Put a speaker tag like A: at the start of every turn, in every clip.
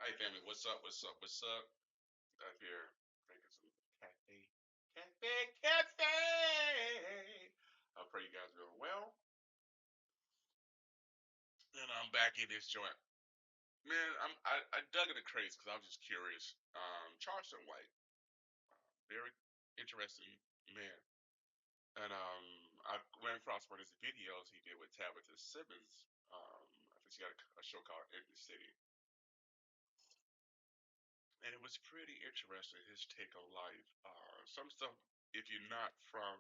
A: Hey family, what's up? What's up? What's up? Up here drinking some cafe. I pray you guys are doing well. And I'm back in this joint, man. I dug into craze because I was just curious. Charleston White, very interesting man, and I ran across one of his videos he did with Tabitha Simmons. I think she got a show called In the City, and it was pretty interesting his take on life. Some stuff, if you're not from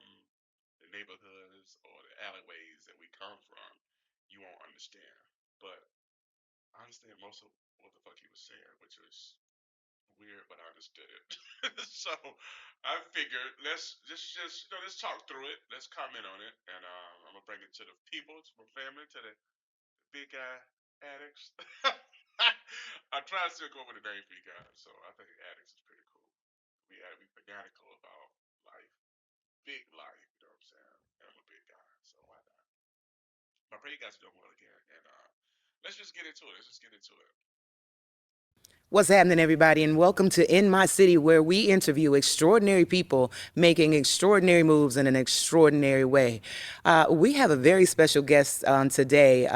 A: the neighborhoods or the alleyways that we come from, you won't understand. But I understand most of what the fuck he was saying, which was weird, but I understood it. So I figured let's let's talk through it. Let's comment on it, and I'm gonna bring it to the people, to my family, to the big guy addicts. I try to still go with the name for you guys, so I think addicts is pretty cool. We fanatical about life, big life. You know what I'm saying? And I'm a big guy, so why not? I pray you guys are doing well again, and let's just get into it. Let's just get into it.
B: What's happening, everybody, and welcome to In My City, where we interview extraordinary people making extraordinary moves in an extraordinary way. We have a very special guest on today.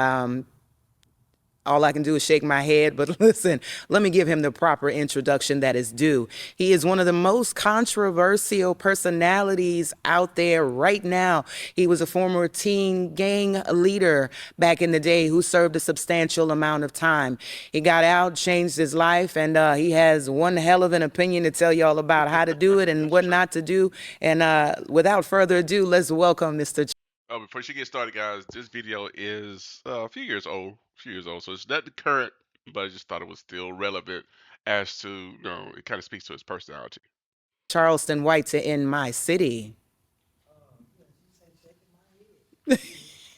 B: All I can do is shake my head, but listen, let me give him the proper introduction that is due. He is one of the most controversial personalities out there right now. He was a former teen gang leader back in the day who served a substantial amount of time. He got out, changed his life, and he has one hell of an opinion to tell y'all about how to do it and
A: That's
B: what
A: true.
B: not to do. And without further ado, let's welcome Mr.
A: Oh, before she gets started, guys, this video is a few years old. A few years old, so it's not the current, but I just thought it was still relevant as to it kind of speaks to his personality.
B: Charleston White to In My City.
C: How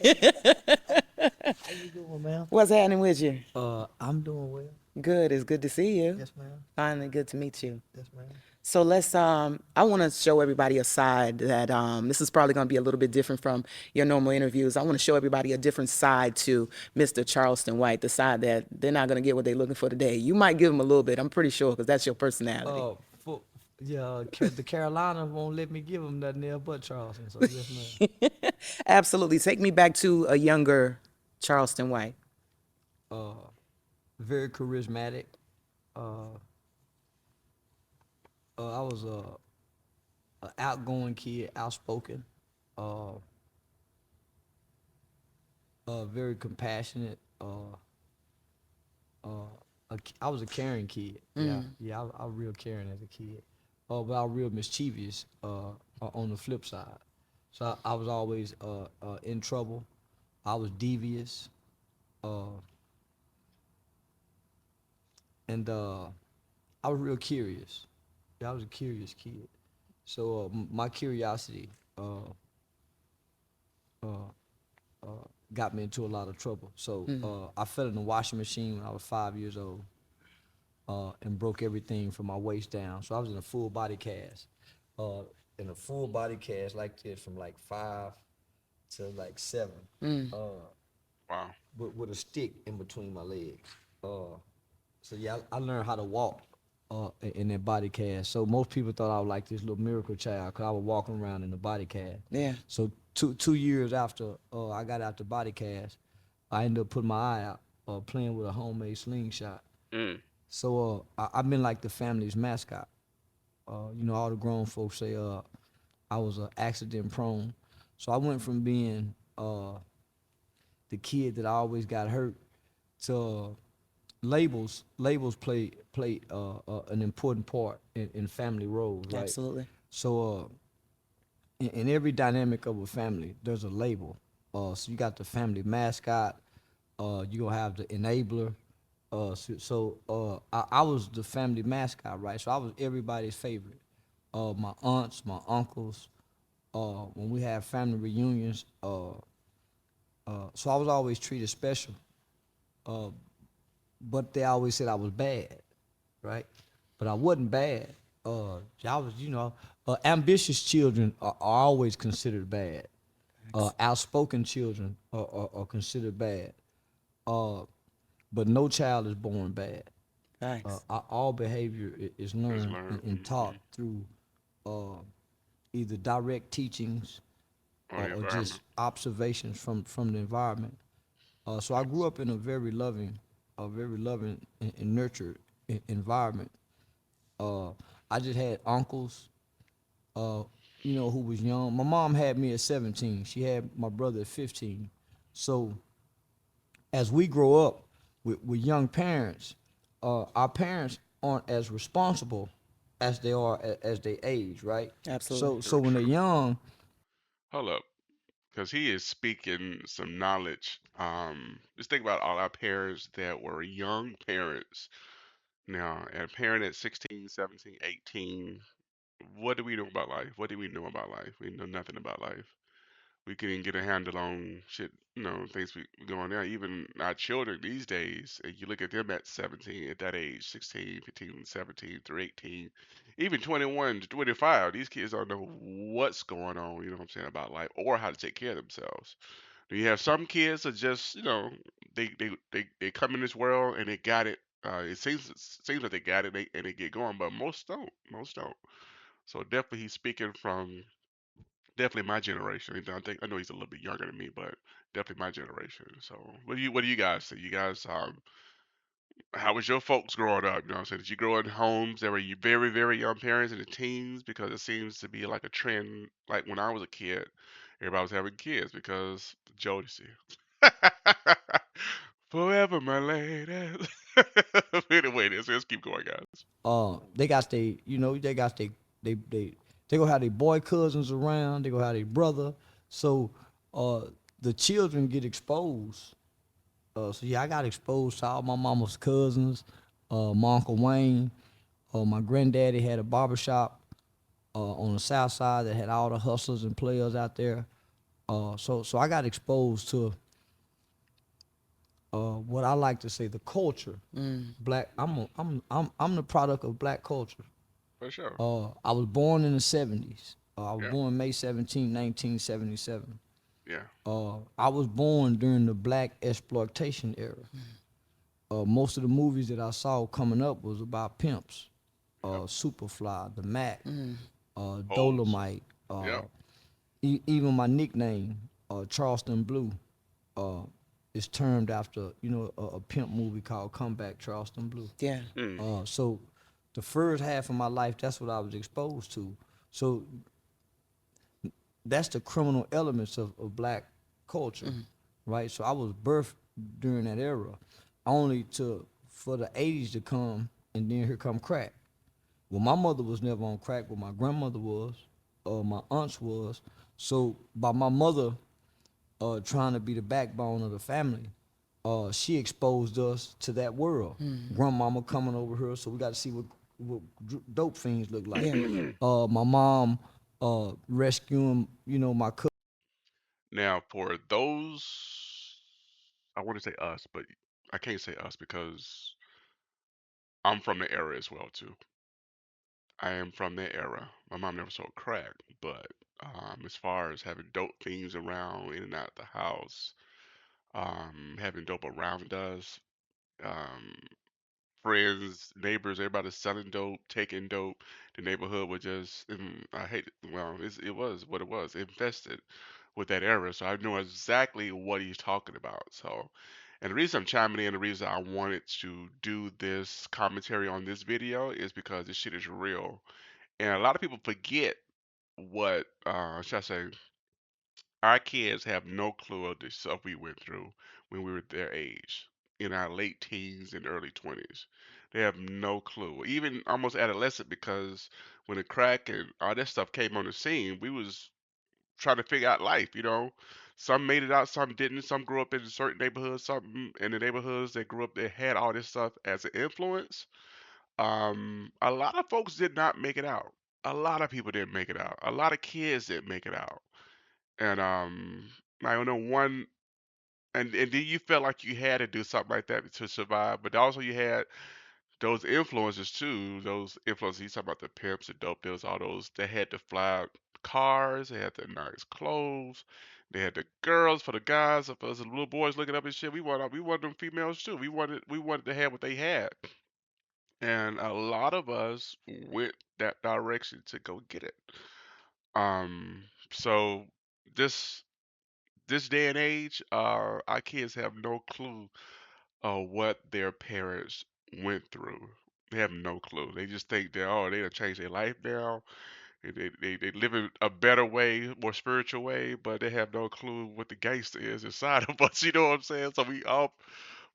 C: you doing, ma'am?
B: What's happening with you?
C: I'm doing well.
B: Good. It's good to see you.
C: Yes, ma'am.
B: Finally, good to meet you.
C: Yes, ma'am.
B: So let's. I want to show everybody a side that this is probably going to be a little bit different from your normal interviews. I want to show everybody a different side to Mr. Charleston White, the side that they're not going to get what they're looking for today. You might give them a little bit. I'm pretty sure because that's your personality.
C: For yeah, the Carolina won't let me give them nothing else but Charleston. So yes, ma'am.
B: Absolutely. Take me back to a younger Charleston White.
C: Uh, Very charismatic. Uh, I was a outgoing kid, outspoken. Uh, Very compassionate. I was a caring kid. Yeah, yeah. I was real caring as a kid. But I was real mischievous. On the flip side, so I was always in trouble. I was devious, uh, and I was real curious. Yeah, I was a curious kid. So my curiosity uh, uh, got me into a lot of trouble. So I fell in the washing machine when I was 5 years old. And broke everything from my waist down. So I was in a full body cast, uh, in a full body cast like this from like 5 to like 7, uh,
A: Wow.
C: with a stick in between my legs. So yeah, I learned how to walk in that body cast. So most people thought I was like this little miracle child because I was walking around in the body cast.
B: Yeah.
C: So 2 years after I got out the body cast, I ended up putting my eye out playing with a homemade slingshot.
A: Mm.
C: So I've been like the family's mascot. All the grown folks say I was accident prone. So I went from being the kid that always got hurt to labels play an important part in family roles, right?
B: Absolutely.
C: So in every dynamic of a family, there's a label. So you got the family mascot. You gonna have the enabler. I was the family mascot, right? So I was everybody's favorite. My aunts, my uncles. When we had family reunions, so I was always treated special. Uh, but they always said I was bad, right? But I wasn't bad. I was, ambitious children are always considered bad. Outspoken children are considered bad. Uh, but no child is born bad.
B: Thanks.
C: All behavior is
A: It's
C: learned
A: learned.
C: and taught through uh, either direct teachings
A: On the
C: or
A: environment.
C: just observations from the environment. So I grew
A: Yes.
C: up in a very loving and nurtured environment. Uh, I just had uncles, uh, who was young. My mom had me at 17. She had my brother at 15. So as we grow up with young parents, our parents aren't as responsible as they are as they age, right?
B: Absolutely.
C: So
A: Very
C: when they're
A: true.
C: young,
A: Hold up. Because he is speaking some knowledge. Just think about all our parents that were young parents now, and a parent at 16, 17, 18. What do we know about life? What do we know about life? We know nothing about life. We couldn't get a handle on shit, things we going on. Even our children these days, and you look at them at 17, at that age, 16, 15, 17 through 18, even 21 to 25, these kids don't know what's going on, you know what I'm saying, about life or how to take care of themselves. Do you have some kids that just, they come in this world and they got it. It seems like they got it and they get going, but most don't. Most don't. So definitely he's speaking from definitely my generation. I know he's a little bit younger than me, but definitely my generation. So what do you guys think? You guys how was your folks growing up? You know what I'm saying? Did you grow in homes that were you very, very young parents in the teens? Because it seems to be like a trend like when I was a kid, everybody was having kids because Jodeci. Forever my lady. Anyway, let's keep going, guys.
C: they got they they they gonna have their boy cousins around. They gonna have their brother. So uh, the children get exposed. So yeah, I got exposed to all my mama's cousins, my uncle Wayne. My granddaddy had a barbershop on the south side that had all the hustlers and players out there. So I got exposed to what I like to say the culture. Black. I'm the product of black culture.
A: For sure.
C: I was born in the 70s. I was
A: Yeah.
C: born May 17, 1977.
A: Yeah.
C: I was born during the black exploitation era. Most of the movies that I saw coming up was about pimps,
A: Yep.
C: Superfly, the Mac,
A: Holes.
C: Dolomite, uh,
A: Yep.
C: even my nickname, Charleston Blue, uh, is termed after a pimp movie called Comeback Charleston Blue.
B: Yeah.
A: Mm.
C: So the first half of my life, that's what I was exposed to. So that's the criminal elements of black culture, right? So I was birthed during that era, only to for the '80s to come, and then here come crack. Well, my mother was never on crack, but my grandmother was, my aunts was. So by my mother trying to be the backbone of the family, she exposed us to that world. Grandmama coming over here, so we got to see what dope fiends look like.
B: Yeah.
C: My mom rescuing, my cousin.
A: Now, for those, I want to say us, but I can't say us because I'm from the era as well too. I am from that era. My mom never sold crack, but as far as having dope things around in and out the house, having dope around us, um, friends, neighbors, everybody selling dope, taking dope. The neighborhood was just, I hate it. Well, it was what it was, infested with that era. So I know exactly what he's talking about. So, and the reason I'm chiming in, the reason I wanted to do this commentary on this video is because this shit is real. And a lot of people forget what, should I say, our kids have no clue of the stuff we went through when we were their age, in our late teens and early 20s. They have no clue, even almost adolescent, because when the crack and all that stuff came on the scene, we was trying to figure out life. Some made it out, some didn't. Some grew up in certain neighborhoods, some in the neighborhoods that grew up that had all this stuff as an influence. A lot of folks did not make it out. A lot of people didn't make it out. A lot of kids didn't make it out. And I don't know one, and then you felt like you had to do something like that to survive, but also you had those influences too. Those influences, you talk about the pimps, the dope dealers, all those. They had the fly cars, they had the nice clothes, they had the girls for the guys. For us little boys looking up and shit, we wanted them females too. We wanted to have what they had. and a lot of us went that direction to go get it. Um, so this this day and age, our kids have no clue what their parents went through. They have no clue. They just think that oh, they done changed their life now. They live in a better way, more spiritual way, but they have no clue what the gangster is inside of us. You know what I'm saying? So we all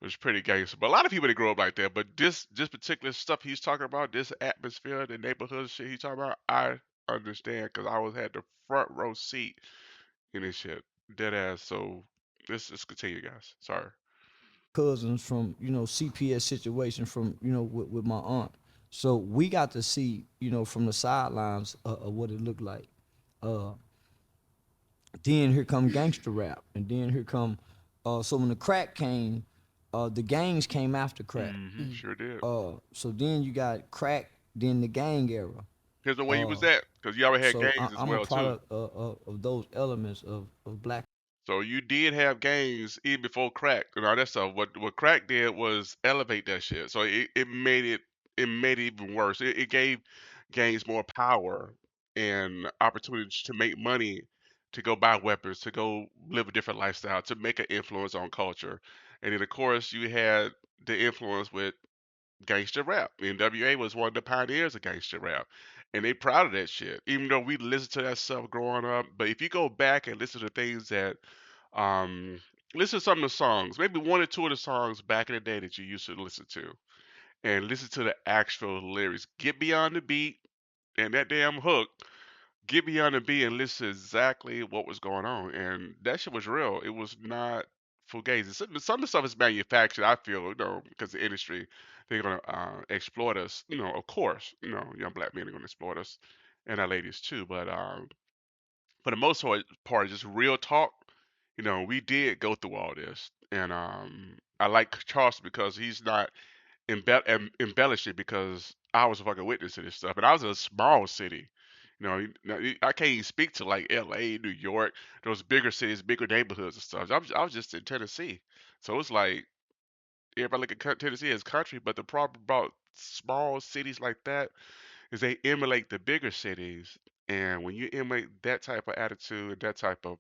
A: was pretty gangster. But a lot of people they grow up like that. But this particular stuff he's talking about, this atmosphere, the neighborhood shit he's talking about, I understand because I was had the front row seat in this shit, dead ass. So let's continue, guys. Sorry.
C: Cousins from CPS situation from with my aunt. So we got to see from the sidelines of what it looked like. Uh, then here come gangster rap, and then here come. So when the crack came, the gangs came after crack.
A: Sure did.
C: So then you got crack, then the gang era.
A: Here's the way you was
C: Uh,
A: at, because you already had
C: so
A: gangs as
C: I'm a
A: well too.
C: product of those elements of black.
A: So you did have gangs even before crack. You know, that's what crack did was elevate that shit. So it made it even worse. It gave gangs more power and opportunities to make money, to go buy weapons, to go live a different lifestyle, to make an influence on culture. And then of course you had the influence with gangster rap. NWA was one of the pioneers of gangster rap, and they proud of that shit. Even though we listened to that stuff growing up, but if you go back and listen to things that, um, listen to some of the songs, maybe one or two of the songs back in the day that you used to listen to, and listen to the actual lyrics. Get beyond the beat and that damn hook, get beyond the beat and listen to exactly what was going on. And that shit was real. It was not fugazi. Some of the stuff is manufactured, I feel, because the industry, they're gonna exploit us. Of course, young black men are gonna exploit us and our ladies too. But for the most part, just real talk. We did go through all this, and I like Charleston because he's not embellish it because I was a fucking witness to this stuff, and I was in a small city. I can't even speak to like L.A., New York, those bigger cities, bigger neighborhoods and stuff. I was just in Tennessee, so it's like everybody look at Tennessee as country, but the problem about small cities like that is they emulate the bigger cities, and when you emulate that type of attitude, that type of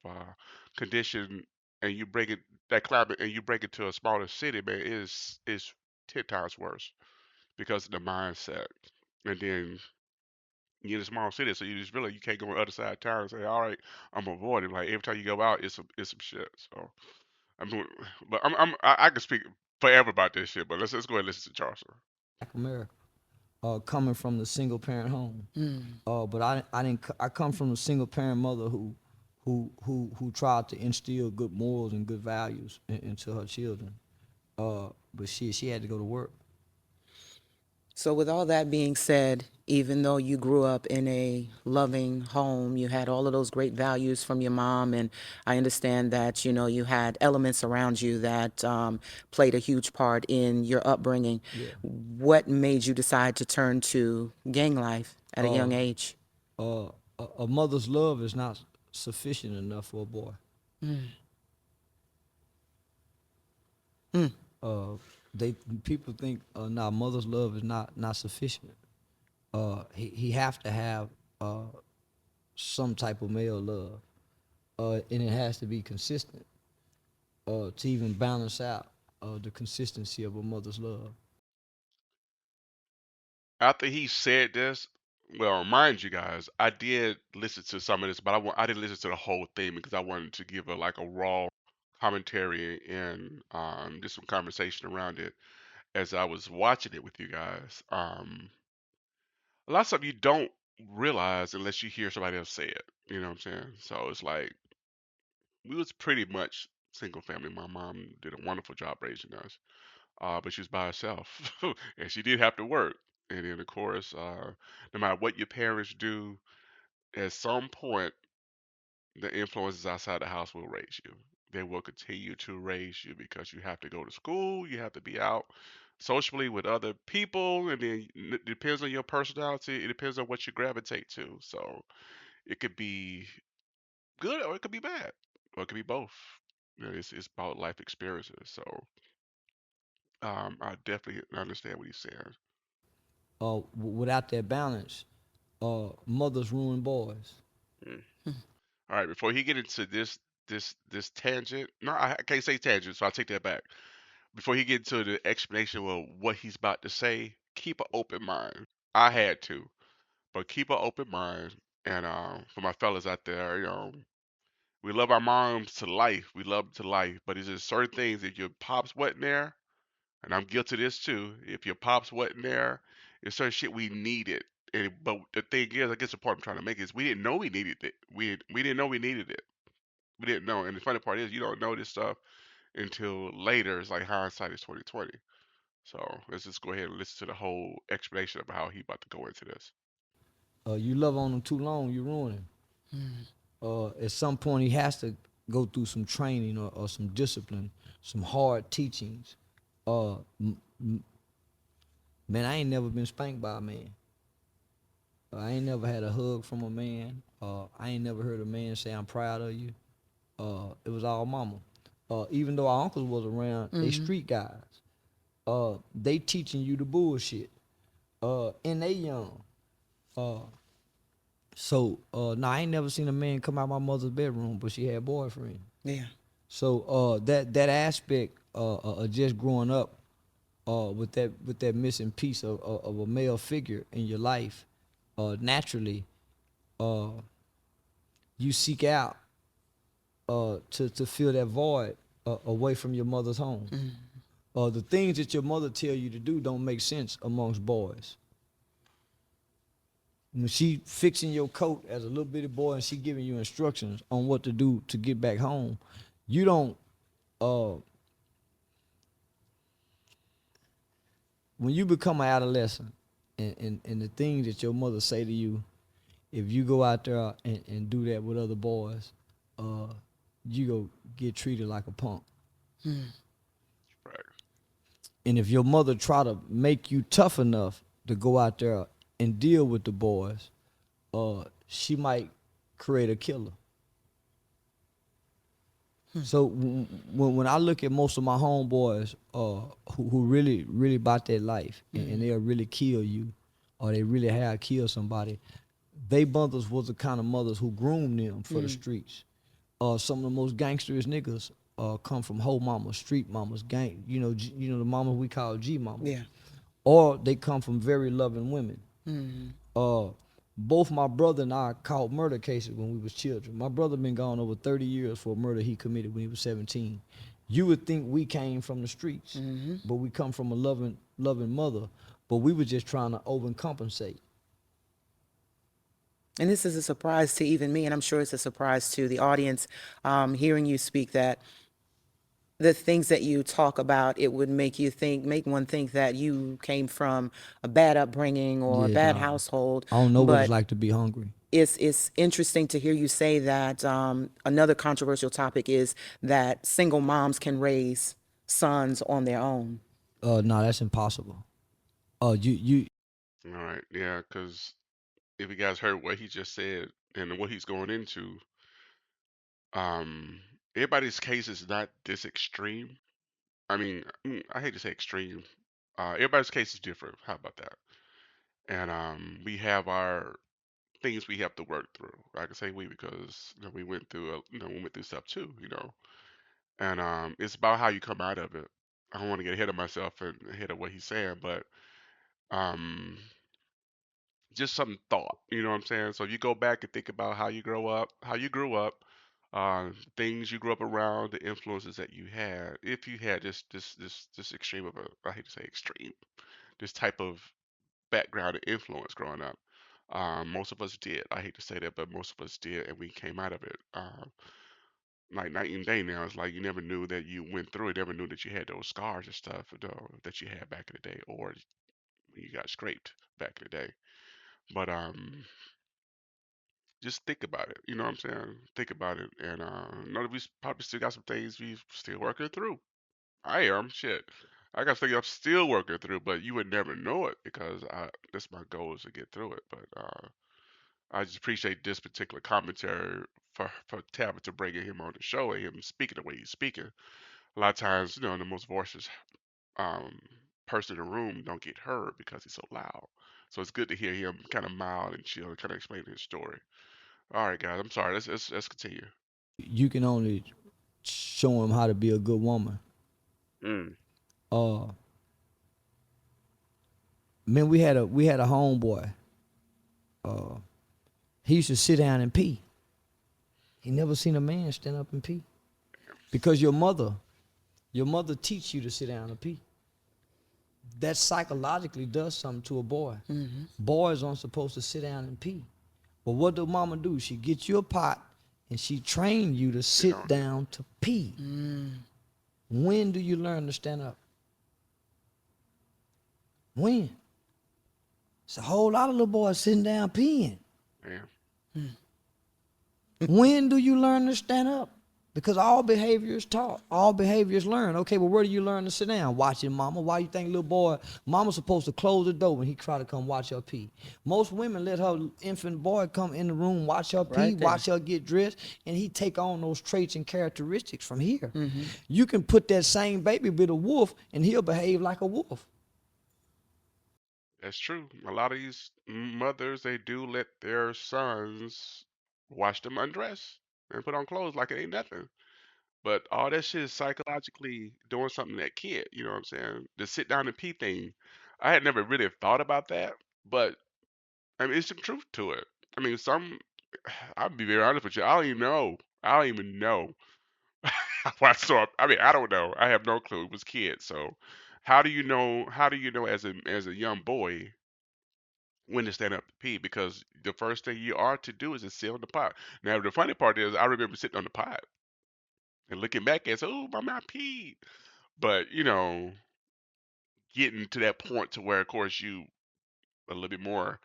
A: condition, and you bring it that climate, and you bring it to a smaller city, man, is 10 times worse because of the mindset. And then you're in a small city, so you just really you can't go on the other side of town and say, "All right, I'm avoiding." Like every time you go out, it's some shit. So I mean, but I can speak forever about this shit. But let's go ahead and listen to Charleston.
C: America, coming from the single parent home. But I didn't I come from a single parent mother who tried to instill good morals and good values into her children. But she had to go to work.
B: So, with all that being said, even though you grew up in a loving home, you had all of those great values from your mom, and I understand that you had elements around you that played a huge part in your upbringing.
C: Yeah.
B: What made you decide to turn to gang life at a
C: Uh,
B: young age?
C: uh, a mother's love is not sufficient enough for a boy. Uh, they People think nah, mother's love is not sufficient. He have to have uh, some type of male love, and it has to be consistent to even balance out the consistency of a mother's love.
A: After he said this, well, mind you guys, I did listen to some of this, but I didn't listen to the whole thing because I wanted to give a raw commentary and just some conversation around it as I was watching it with you guys. A lot of stuff you don't realize unless you hear somebody else say it. You know what I'm saying? So it's like we was pretty much single family. My mom did a wonderful job raising us, but she was by herself, and she did have to work. And then, of course, no matter what your parents do, at some point, the influences outside the house will raise you. They will continue to raise you because you have to go to school, you have to be out socially with other people, and then it depends on your personality. It depends on what you gravitate to. So it could be good or it could be bad, or it could be both. It's about life experiences. So I definitely understand what he's saying.
C: Without that balance, mothers ruin boys.
A: Mm. All right, before he get into this tangent, no, I can't say tangent, so I'll take that back. Before he get into the explanation of what he's about to say, keep an open mind. I had to, but keep an open mind. And for my fellas out there, we love our moms to life. We love them to life, but it's just certain things. If your pops wasn't there, and I'm guilty of this too. If your pops wasn't there, it's certain shit we needed. But the thing is, I guess the point I'm trying to make is we didn't know we needed it. We didn't know we needed it. We didn't know. And the funny part is, you don't know this stuff until later. It's like hindsight is 2020. So let's just go ahead and listen to the whole explanation about how he about to go into this.
C: You love on them too long, you ruin him. At some point, he has to go through some training or some discipline, some hard teachings. Uh, Man, I ain't never been spanked by a man. I ain't never had a hug from a man. I ain't never heard a man say, I'm proud of you. It was all mama. Even though our uncles was around, they street guys. They teaching you the bullshit. And they young. Uh, now I ain't never seen a man come out my mother's bedroom, but she had a boyfriend.
B: Yeah.
C: So that aspect of just growing up with that missing piece of a male figure in your life, naturally, uh, you seek out to fill that void away from your mother's home. The things that your mother tell you to do don't make sense amongst boys. When she fixing your coat as a little bitty boy and she giving you instructions on what to do to get back home, you don't. Uh, when you become an adolescent, and the things that your mother say to you, if you go out there and do that with other boys, uh, you go get treated like a punk.
A: Right.
C: And if your mother try to make you tough enough to go out there and deal with the boys, she might create a killer. So when I look at most of my homeboys who really about their life and they'll really kill you or they really have killed somebody, they mothers was the kind of mothers who groomed them for the streets. Some of the most gangsterous niggas come from hoe mamas, street mamas, gang. The mamas we call G mamas.
B: Yeah.
C: Or they come from very loving women. Uh, Both my brother and I caught murder cases when we was children. My brother been gone over 30 years for a murder he committed when he was 17. You would think we came from the streets, but we come from a loving mother. But we were just trying to overcompensate.
B: And this is a surprise to even me, and I'm sure it's a surprise to the audience, hearing you speak that the things that you talk about, it would make one think that you came from a bad upbringing or a
C: Yeah,
B: bad
C: nah.
B: household.
C: I don't know what it's
B: But
C: like to be hungry.
B: it's interesting to hear you say that. Another controversial topic is that single moms can raise sons on their own.
C: No, that's impossible. You
A: All right. Yeah, because if you guys heard what he just said and what he's going into, um, everybody's case is not this extreme. I mean, I hate to say extreme. Everybody's case is different. How about that? And we have our things we have to work through. I can say we because we went through we went through stuff too. And it's about how you come out of it. I don't want to get ahead of myself and ahead of what he's saying, but um, just some thought. You know what I'm saying? So you go back and think about how you grow up, how you grew up, things you grew up around, the influences that you had. If you had this extreme of a, I hate to say extreme, this type of background and influence growing up. Most of us did. I hate to say that, but most of us did, and we came out of it. Like night and day now. It's like you never knew that you went through it, never knew that you had those scars and stuff, that you had back in the day, or when you got scraped back in the day. But just think about it. You know what I'm saying? Think about it, and know that we probably still got some things we still working through. I am shit. I got things I'm still working through, but you would never know it because that's my goal is to get through it. But I just appreciate this particular commentary for Tabitha bringing him on the show and him speaking the way he's speaking. A lot of times, the most voices um, person in the room don't get heard because he's so loud. So it's good to hear him kind of mild and chill and kind of explain his story. All right, guys, I'm sorry. Let's continue.
C: You can only show him how to be a good woman.
A: Mm.
C: Uh, man, we had a homeboy. He used to sit down and pee. He never seen a man stand up and pee because your mother teach you to sit down and pee. That psychologically does something to a boy. Mm-hmm. Boys aren't supposed to sit down and pee. But what does mama do? She get you a pot and she train you to sit down to pee. Mm. When do you learn to stand up? When? It's a whole lot of little boys sitting down peeing.
A: Yeah.
C: When do you learn to stand up? Because all behavior is taught. All behavior is learned. Okay, well, where do you learn to sit down? Watching mama. Why you think little boy, mama's supposed to close the door when he try to come watch her pee? Most women let her infant boy come in the room, watch her pee, watch her get dressed, and he take on those traits and characteristics from here. Mm-hmm. You can put that same baby with a wolf, and he'll behave like a wolf.
A: That's true. A lot of these mothers, they do let their sons watch them undress and put on clothes like it ain't nothing. But all that shit is psychologically doing something to that kid. You know what I'm saying? The sit down and pee thing. I had never really thought about that, but I mean, it's some truth to it. I mean, I'll be very honest with you. I don't even know. I don't even know. Why so? I mean, I don't know. I have no clue. It was kids. So, how do you know? How do you know as a young boy when to stand up to pee? Because the first thing you are to do is to sit on the pot. Now, the funny part is, I remember sitting on the pot and looking back and saying, "Oh, mama, I peed." But getting to that point to where, of course, you a little bit more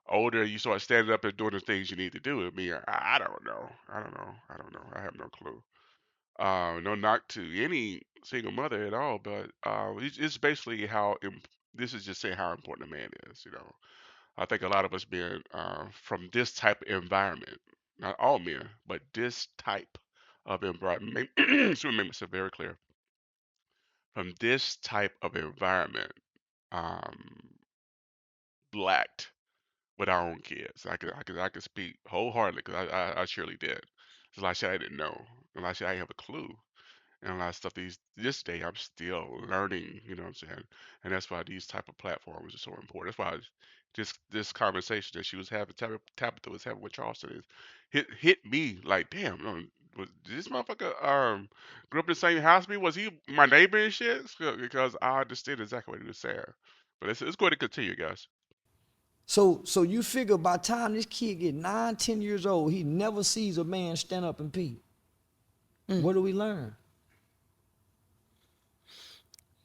A: older, you start standing up and doing the things you need to do. I mean, I don't know. I don't know. I don't know. I have no clue. No knock to any single mother at all, but it's basically this is just saying how important a man is. I think a lot of us being from this type of environment, not all men, but this type of environment. Excuse me, make myself very clear. From this type of environment, um, blacked with our own kids. I could speak wholeheartedly because I surely did. There's a lot of shit I didn't know, a lot of shit I didn't have a clue, and a lot of stuff this day I'm still learning. You know what I'm saying? And that's why these type of platforms are so important. That's why just this conversation that she was having, Tabitha was having with Charleston, is hit me like, damn. Was this motherfucker grew up in the same house as me? Was he my neighbor and shit? Because I understood exactly what he was saying. But it's going to continue, guys.
C: So you figure by the time this kid get 9, 10 years old, he never sees a man stand up and pee. What do we learn?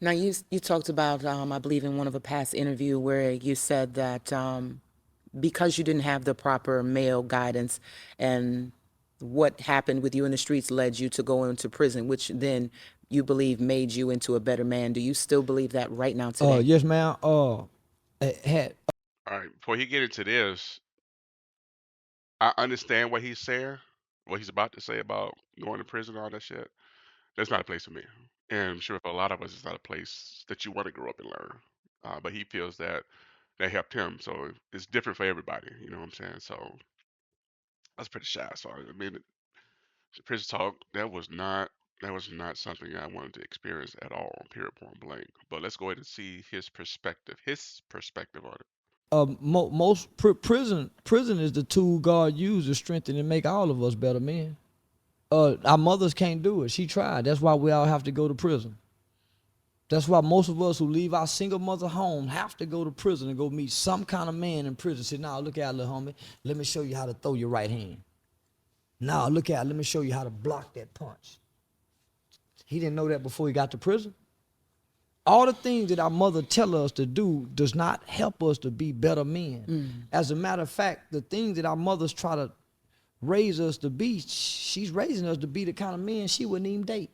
B: Now, you talked about, I believe in one of a past interview where you said that because you didn't have the proper male guidance and what happened with you in the streets led you to go into prison, which then you believe made you into a better man. Do you still believe that right now today?
C: Yes, ma'am. Had
A: All right, before he get into this, I understand what he's saying, what he's about to say about going to prison and all that shit. That's not a place for me. And I'm sure for a lot of us, it's not a place that you want to grow up and learn. But he feels that helped him. So it's different for everybody. You know what I'm saying? So that's pretty shy. So I mean, the prison talk, that was not something I wanted to experience at all, period, point blank. But let's go ahead and see his perspective on it.
C: most prison is the tool God used to strengthen and make all of us better men. Our mothers can't do it. She tried. That's why we all have to go to prison. That's why most of us who leave our single mother home have to go to prison and go meet some kind of man in prison. Say, now look out, little homie. Let me show you how to throw your right hand. Now look out. Let me show you how to block that punch. He didn't know that before he got to prison. All the things that our mother tell us to do does not help us to be better men. As a matter of fact, the things that our mothers try to raise us to be, she's raising us to be the kind of men she wouldn't even date.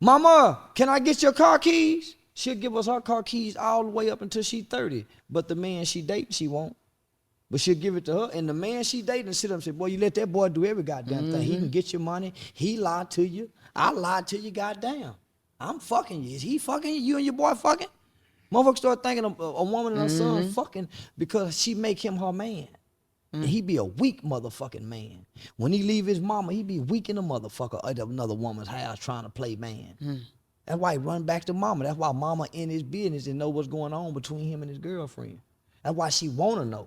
C: Mama, can I get your car keys? She'll give us her car keys all the way up until she's 30. But the man she dating, she won't. But she'll give it to her. And the man she dating sit up and say, boy, you let that boy do every goddamn thing. He can get your money. He lied to you. I lied to you, goddamn. I'm fucking you. Is he fucking you? You and your boy fucking? Motherfucker start thinking a woman and her son fucking because she make him her man. And he be a weak motherfucking man. When he leave his mama, he be weak in the motherfucker at another woman's house trying to play man. That's why he run back to mama. That's why mama in his business and know what's going on between him and his girlfriend. That's why she wanna know.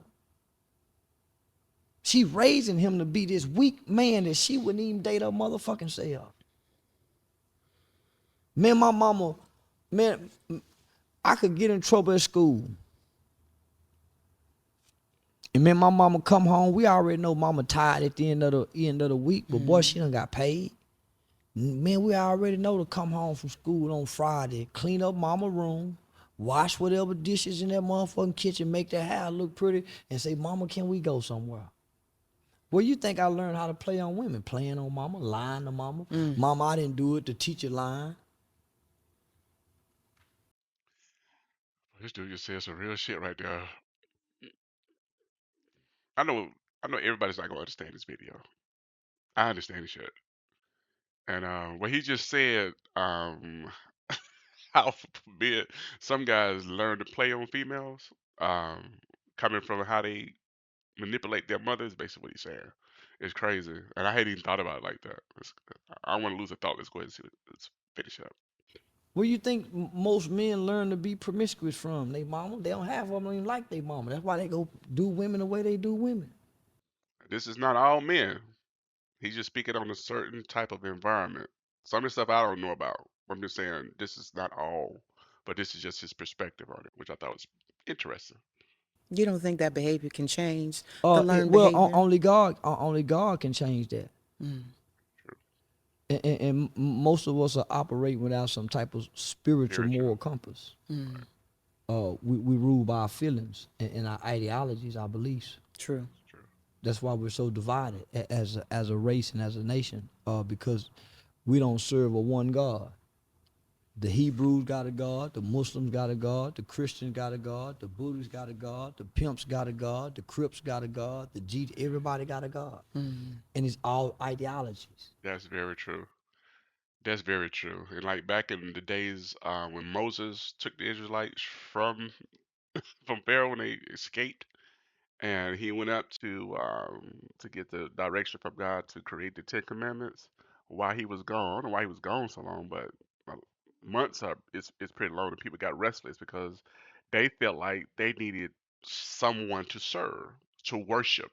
C: She raising him to be this weak man that she wouldn't even date her motherfucking self. Me and my mama, man, I could get in trouble at school. And man, my mama come home. We already know mama tired at the end of the week, but boy, she done got paid. Man, we already know to come home from school on Friday, clean up mama room, wash whatever dishes in that motherfucking kitchen, make that house look pretty, and say, Mama, can we go somewhere? Well, you think I learned how to play on women? Playing on mama, lying to mama. Mama, I didn't do it. The teacher lying.
A: This dude just said some real shit right there. I know, I know everybody's not gonna understand this video. I understand this shit. And what he just said, how forbid some guys learn to play on females, um, coming from how they manipulate their mother is basically what he's saying. It's crazy, and I hadn't even thought about it like that. I don't want to lose a thought. Let's go ahead and see. Let's finish up.
C: Where you think most men learn to be promiscuous from? They mama. They don't have them. Don't even like they mama. That's why they go do women the way they do women.
A: This is not all men. He's just speaking on a certain type of environment. Some of the stuff I don't know about. I'm just saying this is not all, but this is just his perspective on it, which I thought was interesting.
B: You don't think that behavior can change the learned
C: Well,
B: behavior?
C: only God can change that.
A: True.
C: And most of us are operating without some type of spiritual
A: Very true.
C: moral compass. We rule by our feelings and our ideologies, our beliefs.
B: True.
A: True.
C: That's why we're so divided as a race and as a nation, because we don't serve a one God. The Hebrews got a God, the Muslims got a God, the Christians got a God, the Buddhists got a God, the Pimps got a God, the Crips got a God, everybody got a God. And it's all ideologies.
A: That's very true. That's very true. And like back in the days when Moses took the Israelites from Pharaoh when they escaped, and he went up to get the direction from God to create the Ten Commandments. While he was gone, I don't know why he was gone so long, but uh, months are it's pretty long, and people got restless because they felt like they needed someone to serve, to worship,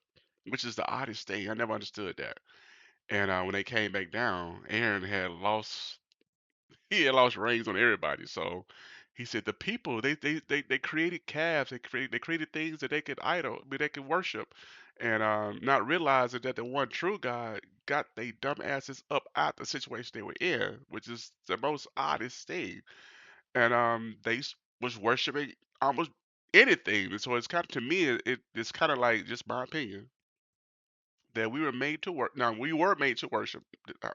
A: which is the oddest thing. I never understood that. And when they came back down, Aaron had lost he had lost reins on everybody. So he said the people they created calves, they created things that they could idol, I mean, they could worship, and not realizing that the one true God got they dumb asses up out the situation they were in, which is the most oddest thing. And was worshiping almost anything. And so it's kind of to me it's kind of like just my opinion that we were made to work. Now we were made to worship. uh,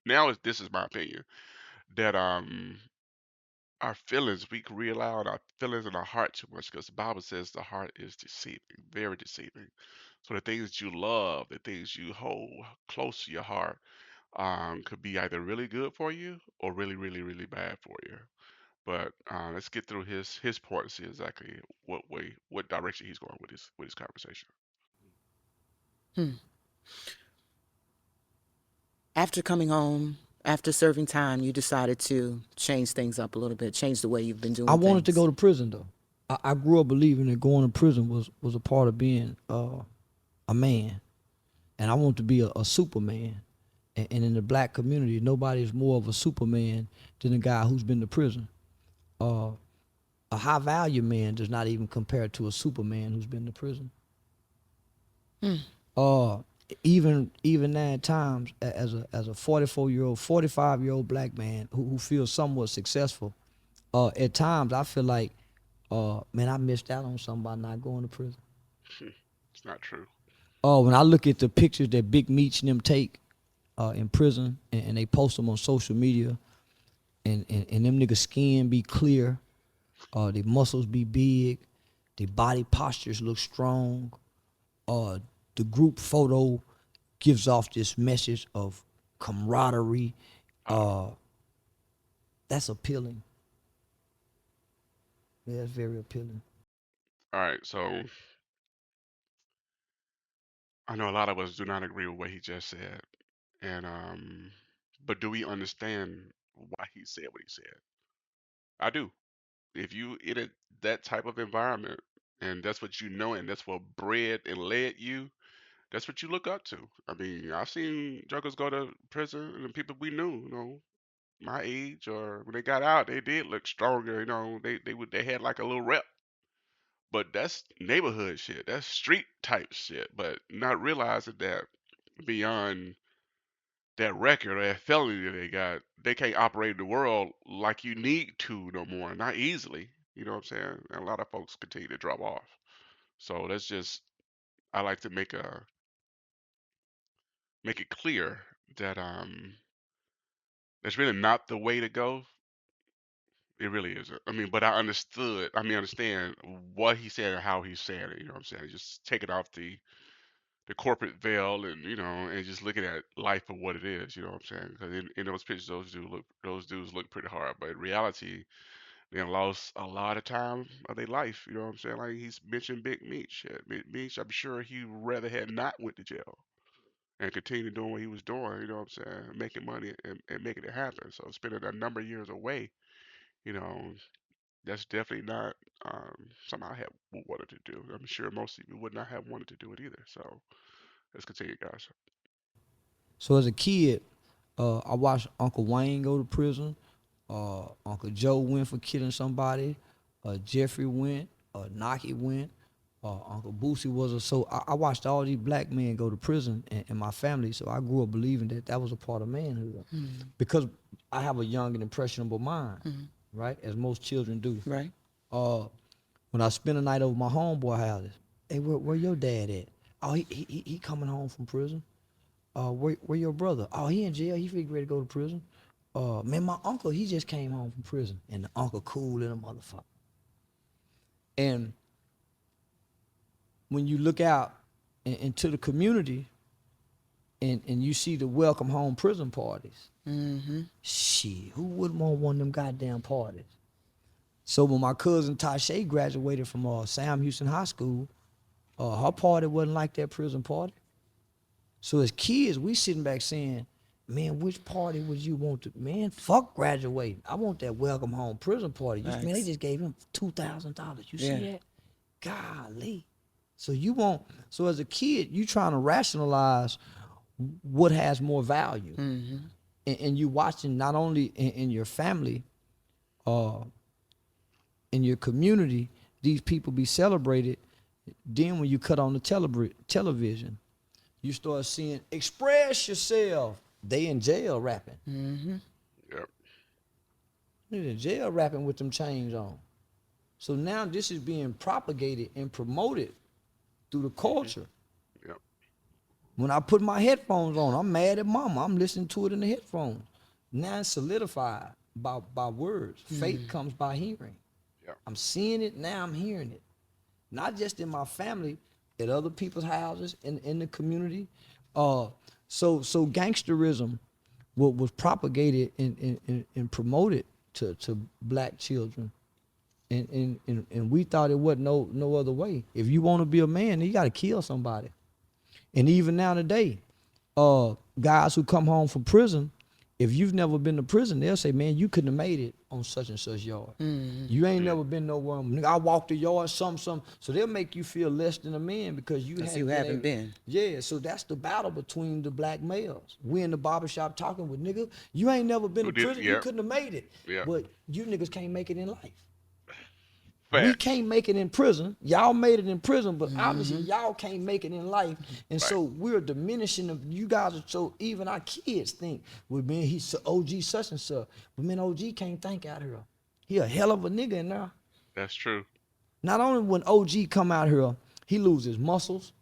A: Now this is my opinion that our feelings, we can rely on our feelings and our heart too much because the Bible says the heart is deceiving, very deceiving. So the things that you love, the things you hold close to your heart, could be either really good for you or really, really, really bad for you. But let's get through his point and see exactly what direction he's going with his conversation.
B: After coming home, after serving time, you decided to change things up a little bit, change the way you've been
C: I
B: doing
C: wanted to
B: things.
C: go to prison though. I grew up believing that going to prison was a part of being a man, and I wanted to be a superman. And in the black community, nobody is more of a superman than a guy who's been to prison. Uh, a high value man does not even compare to a superman who's been to prison. Uh, even now at times, as a 44-year-old, 45-year-old black man who feels somewhat successful, at times I feel like, man, I missed out on something by not going to prison.
A: It's not true.
C: When I look at the pictures that Big Meech and them take in prison, and they post them on social media, and them niggas' skin be clear, their muscles be big, their body postures look strong. The group photo gives off this message of camaraderie.
A: Uh,
C: That's appealing. Yeah, it's very appealing.
A: All right, so I know a lot of us do not agree with what he just said, and but do we understand why he said what he said? I do. If you in that type of environment, and that's what you know, and that's what bred and led you, that's what you look up to. I mean, I've seen jokers go to prison, and the people we knew, my age, or when they got out, they did look stronger. They had like a little rep. But that's neighborhood shit. That's street type shit. But not realizing that beyond that record or that felony that they got, they can't operate in the world like you need to no more. Not easily. You know what I'm saying? And a lot of folks continue to drop off. So that's just I like to make it clear that that's really not the way to go. It really isn't. I mean, but understand what he said and how he said it. You know what I'm saying? Just take it off the corporate veil and and just looking at life for what it is. You know what I'm saying? Because in those pictures, those dudes look pretty hard, but in reality, they lost a lot of time of their life. You know what I'm saying? Like he's mentioned Big Meech. Shit, Big Meech, I'm sure he rather had not went to jail and continued doing what he was doing. You know what I'm saying? Making money and making it happen. So spending a number of years away. You know, that's definitely not something I have wanted to do. I'm sure most people would not have wanted to do it either. So let's continue, guys.
C: So as a kid, I watched Uncle Wayne go to prison. Uncle Joe went for killing somebody. Jeffrey went. Naki went. Uncle Boosie was a so I watched all these black men go to prison in my family. So I grew up believing that that was a part of manhood, because I have a young and impressionable mind, right? As most children do.
B: Right.
C: Uh, when I spent a night over my homeboy house, hey, where your dad at? Oh, he coming home from prison. Where your brother? Oh, he in jail. He ready to go to prison. Man, my uncle, he just came home from prison, and the uncle cool in a motherfucker. And when you look out into the community, and you see the welcome home prison parties, shit, who wouldn't want one of them goddamn parties? So when my cousin Tasha graduated from Sam Houston High School, her party wasn't like that prison party. So as kids, we sitting back saying, man, which party would you want to? Man, fuck graduating. I want that welcome home prison party. Man, they just gave him $2,000. You see that? Golly. So so as a kid, you trying to rationalize what has more value. And you watching not only in your family, uh, in your community, these people be celebrated. Then when you cut on the television, you start seeing express yourself. They in jail rapping.
A: Yep.
C: They in jail rapping with them chains on. So now this is being propagated and promoted through the culture.
A: Yep.
C: When I put my headphones on, I'm mad at mama. I'm listening to it in the headphones. Now it's solidified by words. Faith comes by hearing.
A: Yep.
C: I'm seeing it, now I'm hearing it. Not just in my family, at other people's houses, in the community. So gangsterism was propagated and promoted to black children. And we thought it wasn't no other way. If you want to be a man, you got to kill somebody. And even now today, guys who come home from prison, if you've never been to prison, they'll say, man, you couldn't have made it on such and such yard. You ain't never been nowhere. Nigga, I walked the yard, some. So they'll make you feel less than a man because you haven't
B: been.
C: Yeah, so that's the battle between the black males. We in the barbershop talking with nigga, you ain't never been to prison, you couldn't have made it.
A: Yeah.
C: But you niggas can't make it in life. We
A: Facts.
C: can't make it in prison. Y'all made it in prison, but obviously y'all can't make it in life. And
A: Right.
C: so we're diminishing of you guys. So even our kids think, well, man, he's OG such and such. But man, OG can't think out here. He a hell of a nigga in there.
A: That's true.
C: Not only when OG come out here, he loses muscles.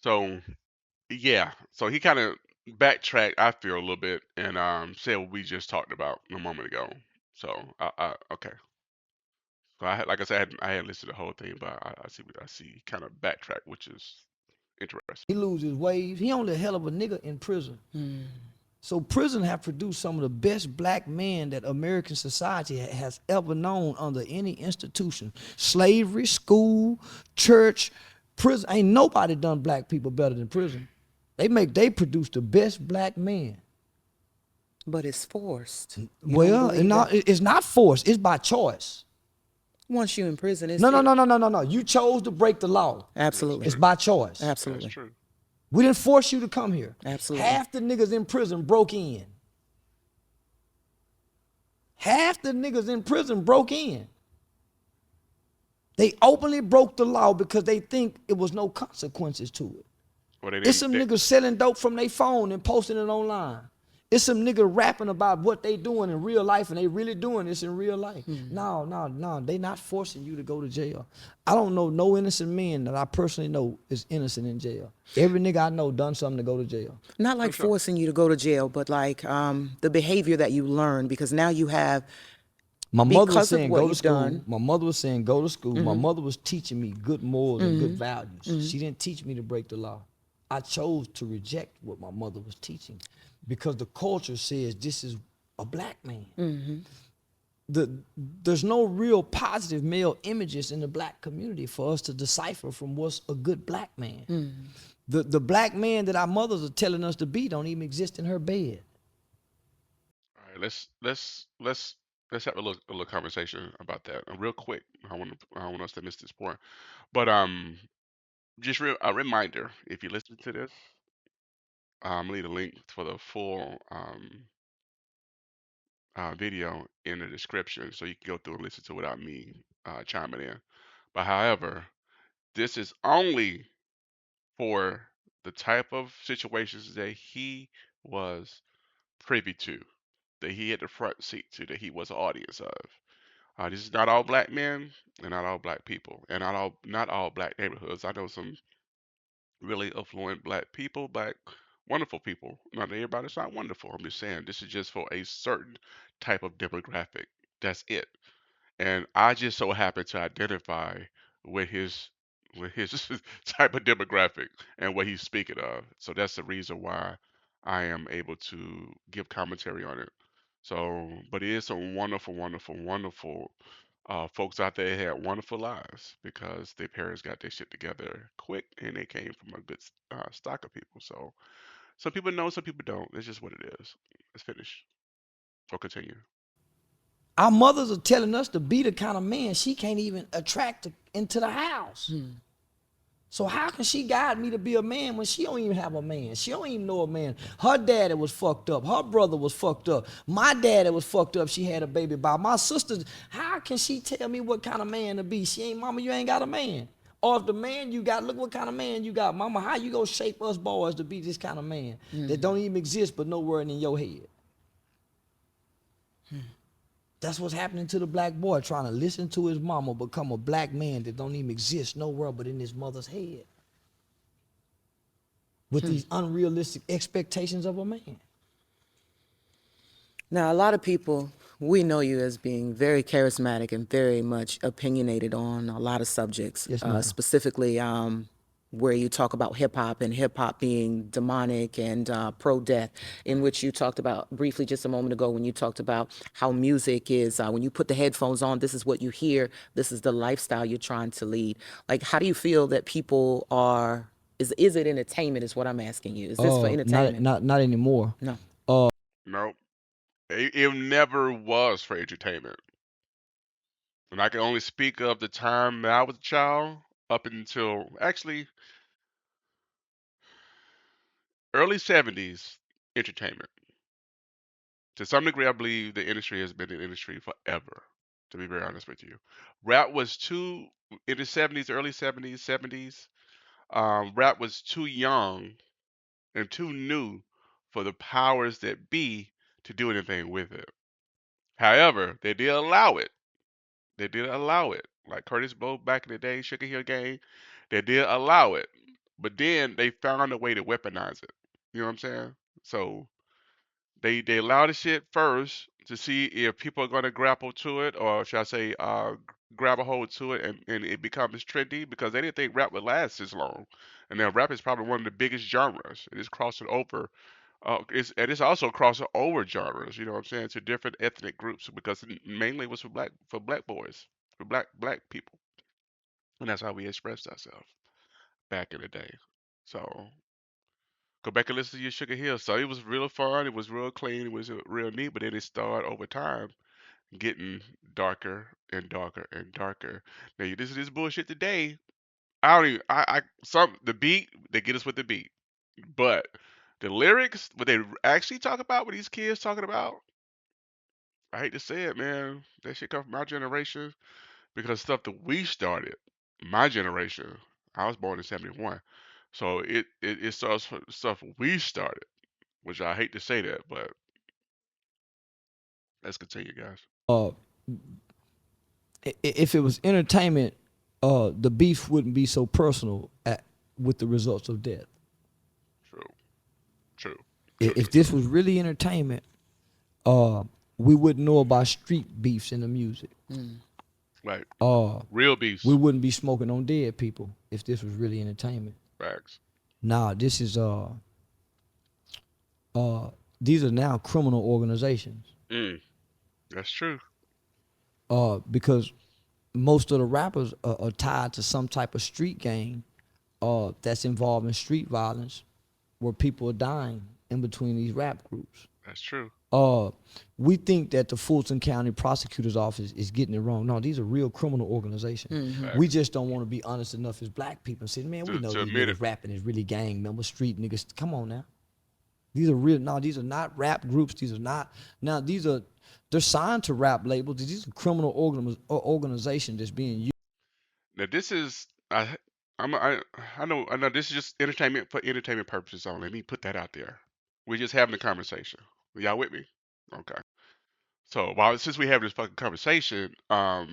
A: So yeah. So he kind of backtracked. I feel a little bit and said what we just talked about a moment ago. So okay. So like I said, I had listened to the whole thing, but I see kind of backtrack, which is interesting.
C: He loses waves. He only a hell of a nigga in prison. So prison have produced some of the best black men that American society has ever known under any institution. Slavery, school, church, prison. Ain't nobody done black people better than prison. They produce the best black men.
B: But it's forced. You don't
C: Well,
B: believe that?
C: it's not forced. It's by choice.
B: Once you in prison,
C: No, no, no, no, no, no, no. You chose to break the law.
A: That's
B: absolutely,
C: It's
A: true.
C: by choice.
A: That's
B: absolutely,
A: true.
C: We didn't force you to come here.
B: absolutely.
C: Half the niggas in prison broke in. Half the niggas in prison broke in. They openly broke the law because they think it was no consequences to it.
A: Well, they
C: It's
A: didn't.
C: some niggas selling dope from their phone and posting it online. It's some nigga rapping about what they doing in real life and they really doing this in real life. No, no, no. They not forcing you to go to jail. I don't know no innocent man that I personally know is innocent in jail. Every nigga I know done something to go to jail.
B: Not
A: For
B: like
A: sure.
B: forcing you to go to jail, but like the behavior that you learn because now you have,
C: My mother was
B: because of
C: saying
B: what
C: go to
B: you've
C: school.
B: done.
C: My mother was saying go to school. My mother was teaching me good morals and good values. She didn't teach me to break the law. I chose to reject what my mother was teaching because the culture says this is a black man. There's no real positive male images in the black community for us to decipher from what's a good black man. The black man that our mothers are telling us to be don't even exist in her bed.
A: All right, let's have a little conversation about that real quick. I don't want us to miss this point. But just a reminder: if you listen to this, leave a link for the full video in the description, so you can go through and listen to it without me chiming in. But however, this is only for the type of situations that he was privy to, that he had the front seat to, that he was an audience of. This is not all black men and not all black people and not all black neighborhoods. I know some really affluent black people, black wonderful people. Not everybody's not wonderful. I'm just saying this is just for a certain type of demographic. That's it. And I just so happen to identify with his type of demographic and what he's speaking of. So that's the reason why I am able to give commentary on it. So, but it is some wonderful, wonderful, wonderful folks out there had wonderful lives because their parents got their shit together quick and they came from a good stock of people. So some people know, some people don't. It's just what it is. Let's finish or continue.
C: Our mothers are telling us to be the kind of man she can't even attract into the house. So how can she guide me to be a man when she don't even have a man? She don't even know a man. Her daddy was fucked up. Her brother was fucked up. My daddy was fucked up. She had a baby by my sisters. How can she tell me what kind of man to be? She ain't mama, you ain't got a man. Or if the man you got, look what kind of man you got. Mama, how you gonna shape us boys to be this kind of man that don't even exist but nowhere in your head? That's what's happening to the black boy trying to listen to his mama become a black man that don't even exist nowhere but in his mother's head with these unrealistic expectations of a man.
B: Now, a lot of people, we know you as being very charismatic and very much opinionated on a lot of subjects,
C: Yes, ma'am.
B: specifically where you talk about hip hop being demonic and pro death, in which you talked about briefly just a moment ago when you talked about how music is, when you put the headphones on, this is what you hear, this is the lifestyle you're trying to lead. Like, how do you feel that people are, is it entertainment, is what I'm asking you? Is this for
C: Not
B: entertainment?
C: not anymore.
B: No.
A: Nope. It never was for entertainment. And I can only speak of the time that I was a child up until actually early 70s entertainment. To some degree, I believe the industry has been an industry forever, to be very honest with you. Rap was too, in the 70s, early 70s, rap was too young and too new for the powers that be to do anything with it. However, they did allow it. They did allow it. Like Curtis Blow back in the day, Sugar Hill Gang, they did allow it. But then they found a way to weaponize it. You know what I'm saying? So they allow the shit first to see if people are gonna grapple to it, or should I say, grab a hold to it, and it becomes trendy because they didn't think rap would last this long. And now rap is probably one of the biggest genres. It is crossing over It's also crossing over genres. You know what I'm saying, to different ethnic groups because mainly it was for black boys, for black people, and that's how we expressed ourselves back in the day. So go back and listen to your Sugar Hill. So it was real fun. It was real clean. It was real neat. But then it started over time getting darker and darker and darker. Now you listen to this bullshit today. I don't even. I some the beat they get us with the beat, but the lyrics, what they actually talk about, what these kids talking about, I hate to say it, man. That shit come from my generation because stuff that we started, my generation. I was born in '71, so it starts from stuff we started, which I hate to say that, but let's continue, guys.
C: Uh, if it was entertainment, the beef wouldn't be so personal with the results of death.
A: True, true, true,
C: If
A: true, true.
C: this was really entertainment, uh, we wouldn't know about street beefs in the music.
A: Right,
C: Uh,
A: real
C: we
A: beasts,
C: wouldn't be smoking on dead people if this was really entertainment.
A: facts.
C: Nah, this is these are now criminal organizations.
A: Mm, that's true.
C: Because most of the rappers are tied to some type of street gang that's involved in street violence where people are dying in between these rap groups.
A: That's true.
C: Uh, we think that the Fulton County Prosecutor's Office is getting it wrong. No, these are real criminal organizations. We
A: Facts.
C: just don't want to be honest enough as black people and say, man, we know
A: To
C: these
A: admit it.
C: niggas rapping is really gang members, street niggas. Come on now. These are real. No, these are not rap groups. These are not. Now, they're signed to rap labels. These are criminal organizations that's being used.
A: Now this is I know this is just entertainment for entertainment purposes only. Let me put that out there. We're just having a conversation. Y'all with me? Okay. So while since we have this fucking conversation, a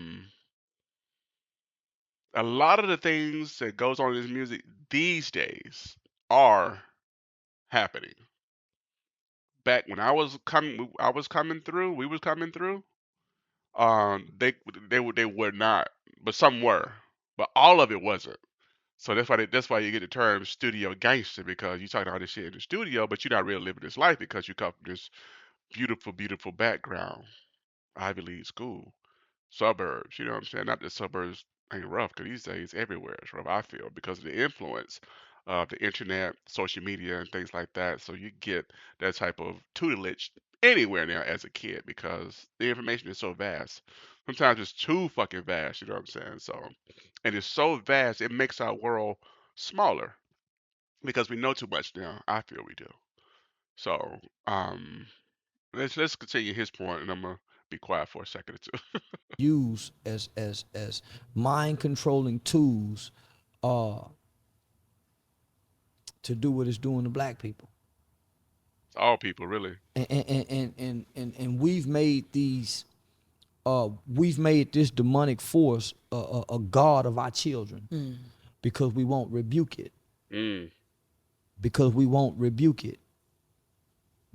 A: lot of the things that goes on in this music these days are happening. Back when I was coming through, we was coming through. They were not, but some were, but all of it wasn't. So that's why you get the term studio gangster because you talking all this shit in the studio, but you're not really living this life because you come from this beautiful, beautiful background, Ivy League school, suburbs. You know what I'm saying? Not that suburbs ain't rough, because these days everywhere is rough. I feel because of the influence of the internet, social media, and things like that. So you get that type of tutelage anywhere now as a kid because the information is so vast. Sometimes it's too fucking vast. You know what I'm saying? So, and it's so vast it makes our world smaller because we know too much now. I feel we do. So, let's continue his point, and I'm gonna be quiet for a second or two.
C: Used as mind controlling tools uh, to do what it's doing to black people.
A: It's all people, really.
C: And we've made this demonic force a god of our children because we won't rebuke it.
A: Mm,
C: Because we won't rebuke it.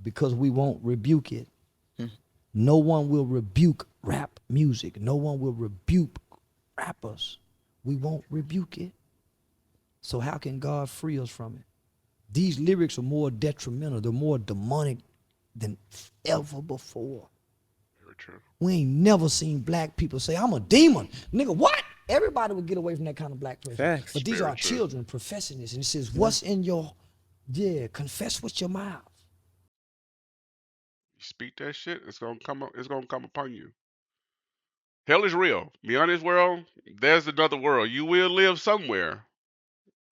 C: Because we won't rebuke it. No one will rebuke rap music. No one will rebuke rappers. We won't rebuke it. So how can God free us from it? These lyrics are more detrimental. They're more demonic than ever before.
A: very true.
C: We ain't never seen black people say, I'm a demon. Nigga, what? Everybody would get away from that kind of black person.
B: Facts.
C: But these are
A: Very
C: our
A: true.
C: children professing this. And it says, what's in your, yeah, confess with your mouth.
A: You speak that shit, it's gonna come up. It's gonna come upon you. Hell is real. Beyond this world, there's another world. You will live somewhere,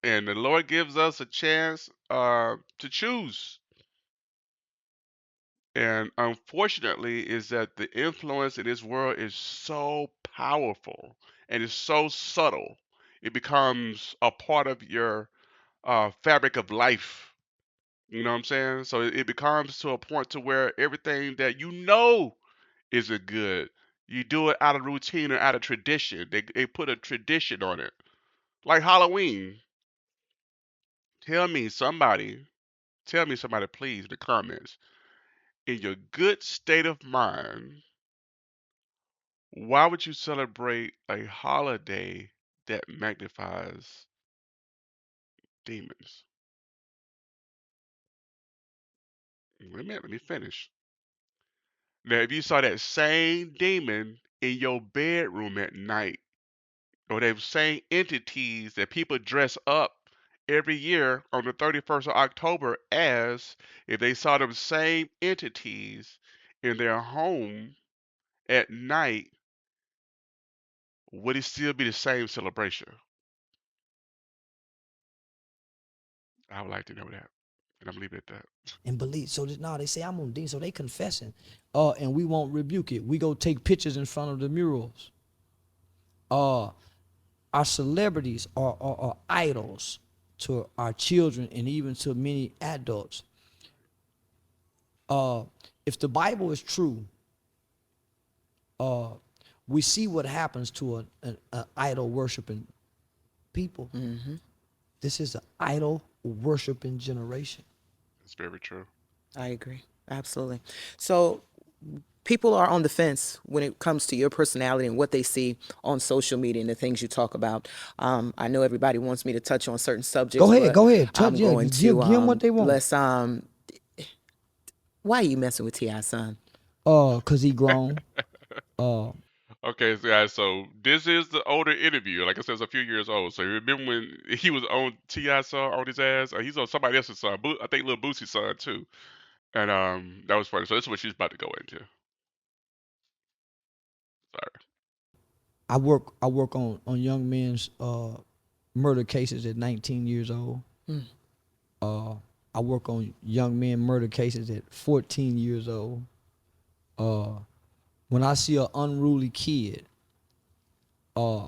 A: and the Lord gives us a chance to choose. And unfortunately, is that the influence in this world is so powerful and it's so subtle. It becomes a part of your fabric of life. You know what I'm saying? So it becomes to a point to where everything that you know isn't good, you do it out of routine or out of tradition. They put a tradition on it, like Halloween. Tell me somebody, tell me somebody, please, in the comments, in your good state of mind, why would you celebrate a holiday that magnifies demons? Wait a minute, let me finish. Now, if you saw that same demon in your bedroom at night, or those same entities that people dress up every year on the 31st of October as, if they saw them same entities in their home at night, would it still be the same celebration? I would like to know that. And I'm leaving it at that.
C: and believe. So that now they say I'm on demon, so they confessing, and we won't rebuke it. We go take pictures in front of the murals. Uh, our celebrities are idols to our children and even to many adults. Uh, if the Bible is true, uh, we see what happens to an idol worshiping people. This is an idol worshiping generation.
A: It's very true.
B: I agree. Absolutely. So people are on the fence when it comes to your personality and what they see on social media and the things you talk about. I know everybody wants me to touch on certain subjects,
C: Go ahead,
B: but
C: go ahead. Touch,
B: I'm
C: yeah,
B: going to
C: give them what they want.
B: let's. Why are you messing with Ti, son?
C: Cause he grown. Uh,
A: Okay, so guys, so this is the older interview. Like I said, it's a few years old. So you remember when he was on T.I. son on his ass? He's on somebody else's son. I think Lil Boosie's son too. And that was funny. So this is what she's about to go into. Sorry.
C: I work on young men's murder cases at 19 years old. Uh, I work on young men murder cases at 14 years old. Uh, when I see an unruly kid uh,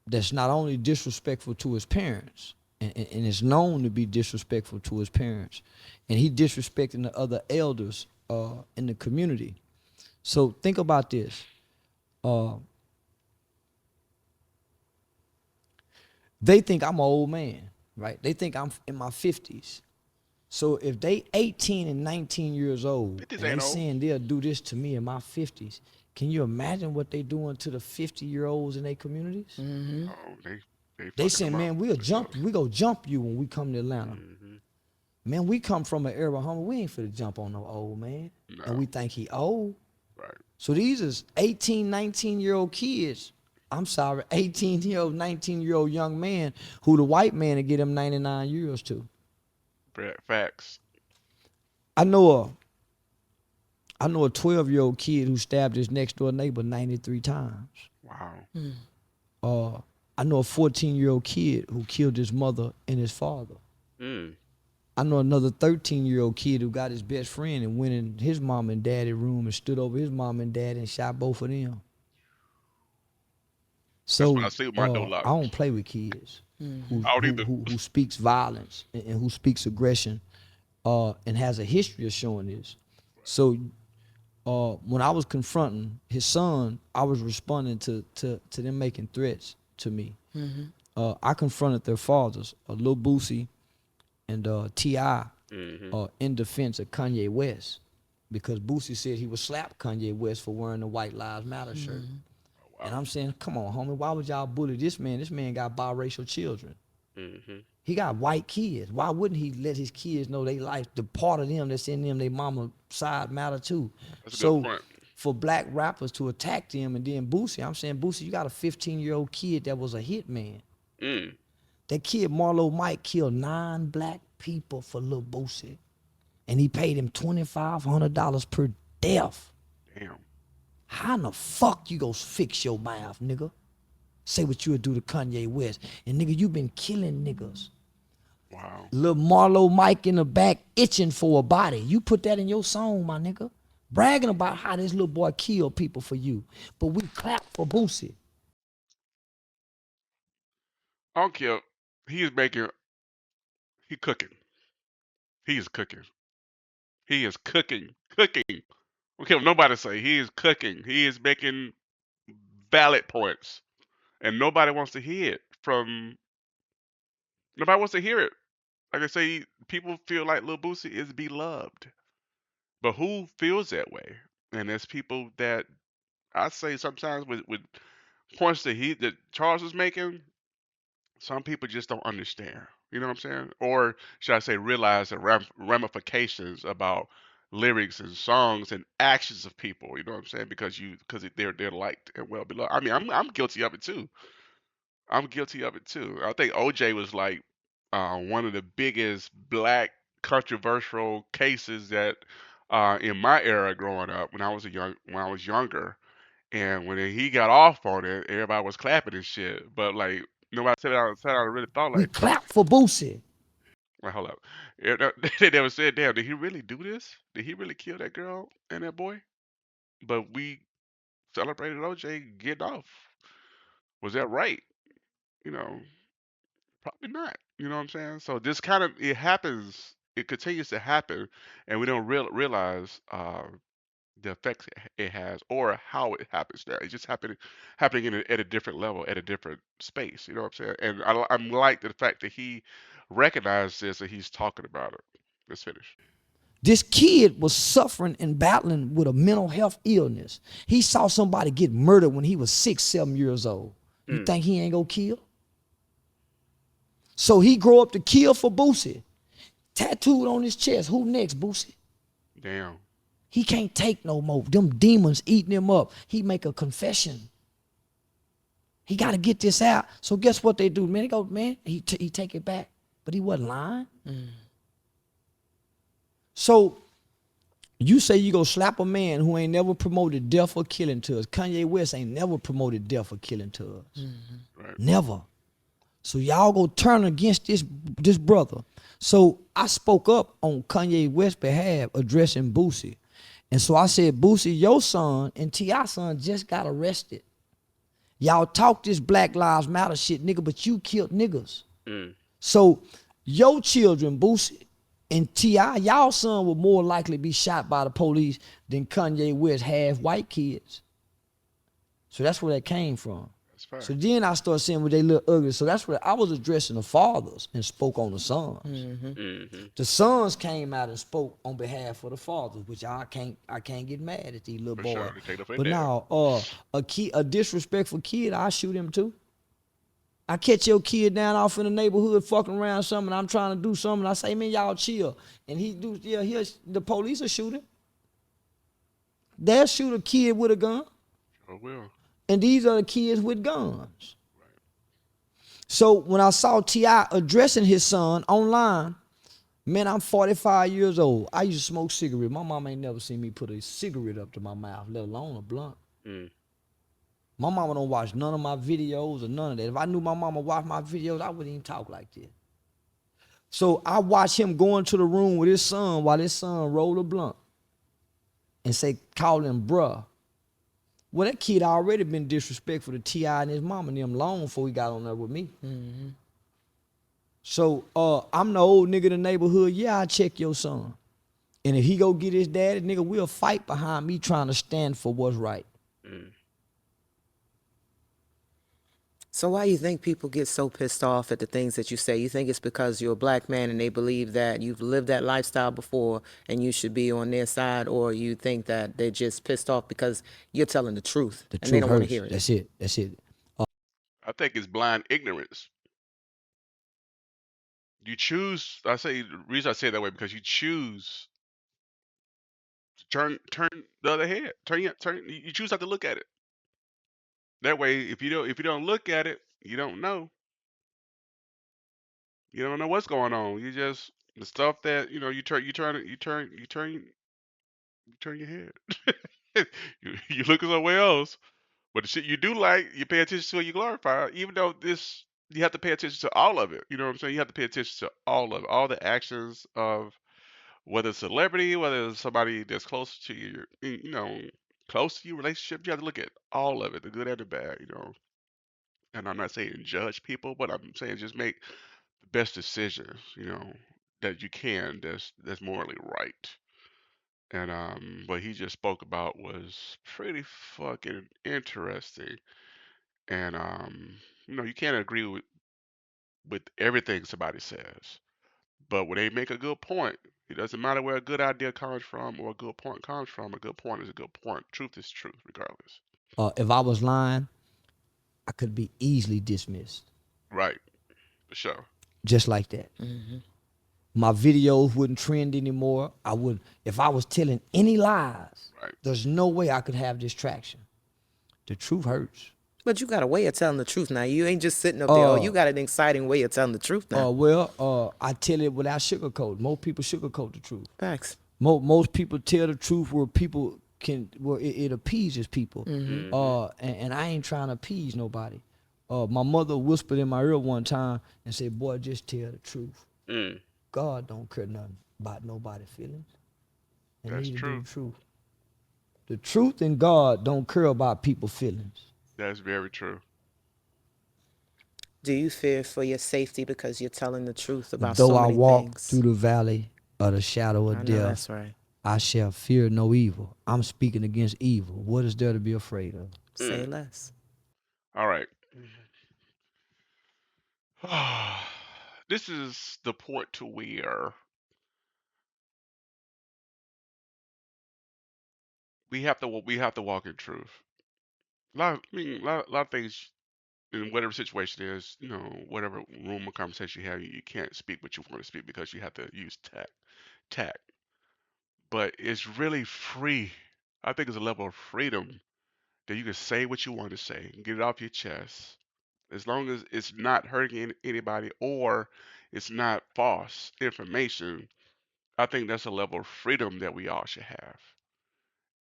C: that's not only disrespectful to his parents, and is known to be disrespectful to his parents, and he disrespecting the other elders in the community. So think about this. Uh, they think I'm an old man, right? They think I'm in my 50s. So if they 18 and 19 years old
A: 50s
C: and they
A: ain't old.
C: saying they'll do this to me in my 50s, can you imagine what they doing to the 50-year-olds in their communities?
A: Oh, they
C: They
A: fucking
C: saying,
A: them up
C: man, we'll
A: for sure.
C: jump you. We go jump you when we come to Atlanta.
A: Hmm.
C: Man, we come from an era, homie, we ain't finna jump on no old man. And
A: No,
C: we think he old.
A: right.
C: So these is 18, 19-year-old kids. I'm sorry, 18-year-old, 19-year-old young man who the white man to get him 99 years to.
A: Facts.
C: I know a I know a 12-year-old kid who stabbed his next door neighbor 93 times.
A: Wow.
C: Uh, I know a 14-year-old kid who killed his mother and his father.
A: Mm.
C: I know another 13-year-old kid who got his best friend and went in his mom and daddy room and stood over his mom and dad and shot both of them.
A: That's when
C: So
A: I sleep with my door
C: I
A: locked.
C: don't play with kids
A: I don't either.
C: who speaks violence and who speaks aggression and has a history of showing this. So when I was confronting his son, I was responding to them making threats to me. I confronted their fathers, Lil Boosie and T.I.
A: Hmm.
C: In defense of Kanye West, because Boosie said he would slap Kanye West for wearing the White Lives Matter shirt. And
A: Wow.
C: I'm saying, come on, homie, why would y'all bully this man? This man got biracial children.
A: Hmm.
C: He got white kids. Why wouldn't he let his kids know they life, the part of them that's in them, they mama side matter too?
A: That's a good
C: So
A: point.
C: for black rappers to attack them and then Boosie, I'm saying, Boosie, you got a 15-year-old kid that was a hitman.
A: Mm.
C: That kid, Marlo Mike, killed 9 black people for Lil Boosie. And he paid him $2,500 per death.
A: Damn.
C: How in the fuck you go fix your mouth, nigga? Say what you would do to Kanye West. And nigga, you been killing niggas.
A: Wow.
C: Lil Marlo Mike in the back itching for a body. You put that in your song, my nigga. Bragging about how this little boy killed people for you. But we clap for Boosie.
A: I don't care. He is making. He cooking. He is cooking. He is cooking. Cooking. Okay, what nobody say. He is cooking. He is making valid points, and nobody wants to hear it from. Nobody wants to hear it. Like I say, people feel like Lil Boosie is beloved, but who feels that way? And there's people that I say sometimes with points that Charles is making. Some people just don't understand. You know what I'm saying? Or should I say, realize the ramifications about lyrics and songs and actions of people. You know what I'm saying? Because they're liked and well beloved. I mean, I'm guilty of it too. I'm guilty of it too. I think OJ was like one of the biggest black controversial cases that in my era growing up when I was younger, and when he got off on it, everybody was clapping and shit. But like nobody sat out and really thought
C: We
A: like,
C: clap for Boosie.
A: well, hold up. They never said, damn, did he really do this? Did he really kill that girl and that boy? But we celebrated OJ getting off. Was that right? You know, probably not. You know what I'm saying? So this kind of it happens. It continues to happen, and we don't realize the effects it has or how it happens there. It's just happening at a different level, at a different space. You know what I'm saying? And I'm like the fact that he recognized this and he's talking about it. Let's finish.
C: This kid was suffering and battling with a mental health illness. He saw somebody get murdered when he was 6, 7 years old. You think he ain't gonna kill? So he grow up to kill for Boosie. Tattooed on his chest. Who next, Boosie?
A: Damn.
C: He can't take no more. Them demons eating him up. He make a confession. He got to get this out. So guess what they do, man? They go, man, he take it back. But he wasn't lying. So you say you go slap a man who ain't never promoted death or killing to us. Kanye West ain't never promoted death or killing to us.
A: Right.
C: Never. So y'all go turn against this brother. So I spoke up on Kanye West's behalf addressing Boosie. And so I said, Boosie, your son and T.I. son just got arrested. Y'all talk this Black Lives Matter shit, nigga, but you killed niggas. So your children, Boosie and T.I., y'all son would more likely be shot by the police than Kanye West half white kids. So that's where that came from.
A: That's fine.
C: So then I started saying, well, they look ugly. So that's where I was addressing the fathers and spoke on the sons. The sons came out and spoke on behalf of the fathers, which I can't get mad at these little
A: For
C: boys.
A: sure. They take it for
C: But
A: their
C: now, a disrespectful kid, I shoot him too. I catch your kid down off in the neighborhood fucking around something, and I'm trying to do something. I say, man, y'all chill. And the police will shoot him. They'll shoot a kid with a gun.
A: Sure will.
C: And these are the kids with guns. So when I saw T.I. addressing his son online, man, I'm 45 years old. I used to smoke cigarettes. My mama ain't never seen me put a cigarette up to my mouth, let alone a blunt. My mama don't watch none of my videos or none of that. If I knew my mama watched my videos, I wouldn't even talk like this. So I watched him go into the room with his son while his son rolled a blunt and call him bruh. Well, that kid already been disrespectful to T.I. and his mama and them long before he got on there with me. So I'm the old nigga in the neighborhood. Yeah, I check your son. And if he go get his daddy, nigga, we'll fight behind me trying to stand for what's right.
B: So why you think people get so pissed off at the things that you say? You think it's because you're a black man and they believe that you've lived that lifestyle before and you should be on their side, or you think that they're just pissed off because you're telling the truth
C: The
B: and they
C: truth
B: don't want to
C: hurts.
B: hear it?
C: That's it.
A: I think it's blind ignorance. You choose. I say the reason I say it that way because you choose to turn the other head. Turn. You choose not to look at it. That way, if you don't look at it, you don't know. You don't know what's going on. You just the stuff that you turn your head. You look somewhere else. But the shit you do like, you pay attention to and you glorify. Even though you have to pay attention to all of it. You know what I'm saying? You have to pay attention to all of it, all the actions of whether it's a celebrity, whether it's somebody that's close to close to you, relationship. You have to look at all of it, the good and the bad. And I'm not saying judge people, but I'm saying just make the best decisions. That you can. That's morally right. And what he just spoke about was pretty fucking interesting. And you can't agree with everything somebody says, but when they make a good point, it doesn't matter where a good idea comes from or a good point comes from. A good point is a good point. Truth is truth, regardless.
C: If I was lying, I could be easily dismissed.
A: Right, for sure.
C: Just like that. My videos wouldn't trend anymore. I would, if I was telling any lies,
A: Right.
C: there's no way I could have this traction. The truth hurts.
B: But you got a way of telling the truth now. You ain't just sitting up there. Oh, you got an exciting way of telling the truth now.
C: I tell it without sugarcoat. Most people sugarcoat the truth.
B: Facts.
C: Most people tell the truth where people can, where it appeases people. And I ain't trying to appease nobody. My mother whispered in my ear one time and said, "Boy, just tell the truth. God don't care nothing about nobody's feelings." And
A: That's
C: neither
A: true.
C: do the truth. The truth and God don't care about people's feelings.
A: That's very true.
B: Do you fear for your safety because you're telling the truth about
C: Though
B: so
C: I
B: many
C: walk
B: things?
C: through the valley of the shadow of
B: I know
C: death,
B: that's right.
C: I shall fear no evil. I'm speaking against evil. What is there to be afraid of?
B: Say less.
A: All right. This is the point to where we have to walk in truth. A lot of things in whatever situation it is, whatever room or conversation you have, you can't speak what you want to speak because you have to use tact. But it's really free. I think it's a level of freedom that you can say what you want to say and get it off your chest, as long as it's not hurting anybody or it's not false information. I think that's a level of freedom that we all should have.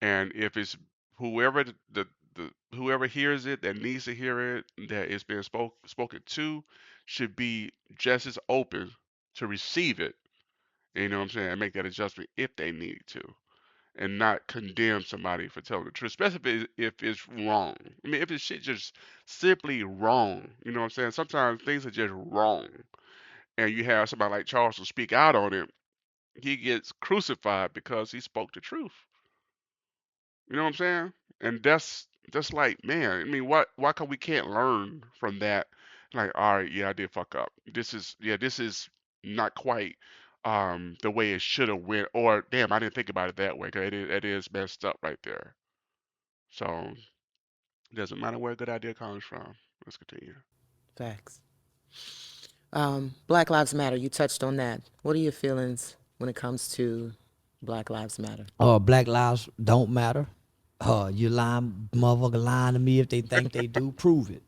A: And if it's whoever whoever hears it that needs to hear it, that it's been spoken to, should be just as open to receive it. You know what I'm saying? And make that adjustment if they need to, and not condemn somebody for telling the truth, especially if it's wrong. I mean, if it's shit just simply wrong, you know what I'm saying? Sometimes things are just wrong, and you have somebody like Charleston speak out on it, he gets crucified because he spoke the truth. You know what I'm saying? And that's like, man, I mean, why come we can't learn from that? Like, all right, yeah, I did fuck up. This is not quite the way it should have went, or damn, I didn't think about it that way. 'Cause it is messed up right there. So it doesn't matter where a good idea comes from. Let's continue.
B: Facts. Black Lives Matter. You touched on that. What are your feelings when it comes to Black Lives Matter?
C: Black lives don't matter. You lying, motherfucker lying to me if they think they do. Prove it.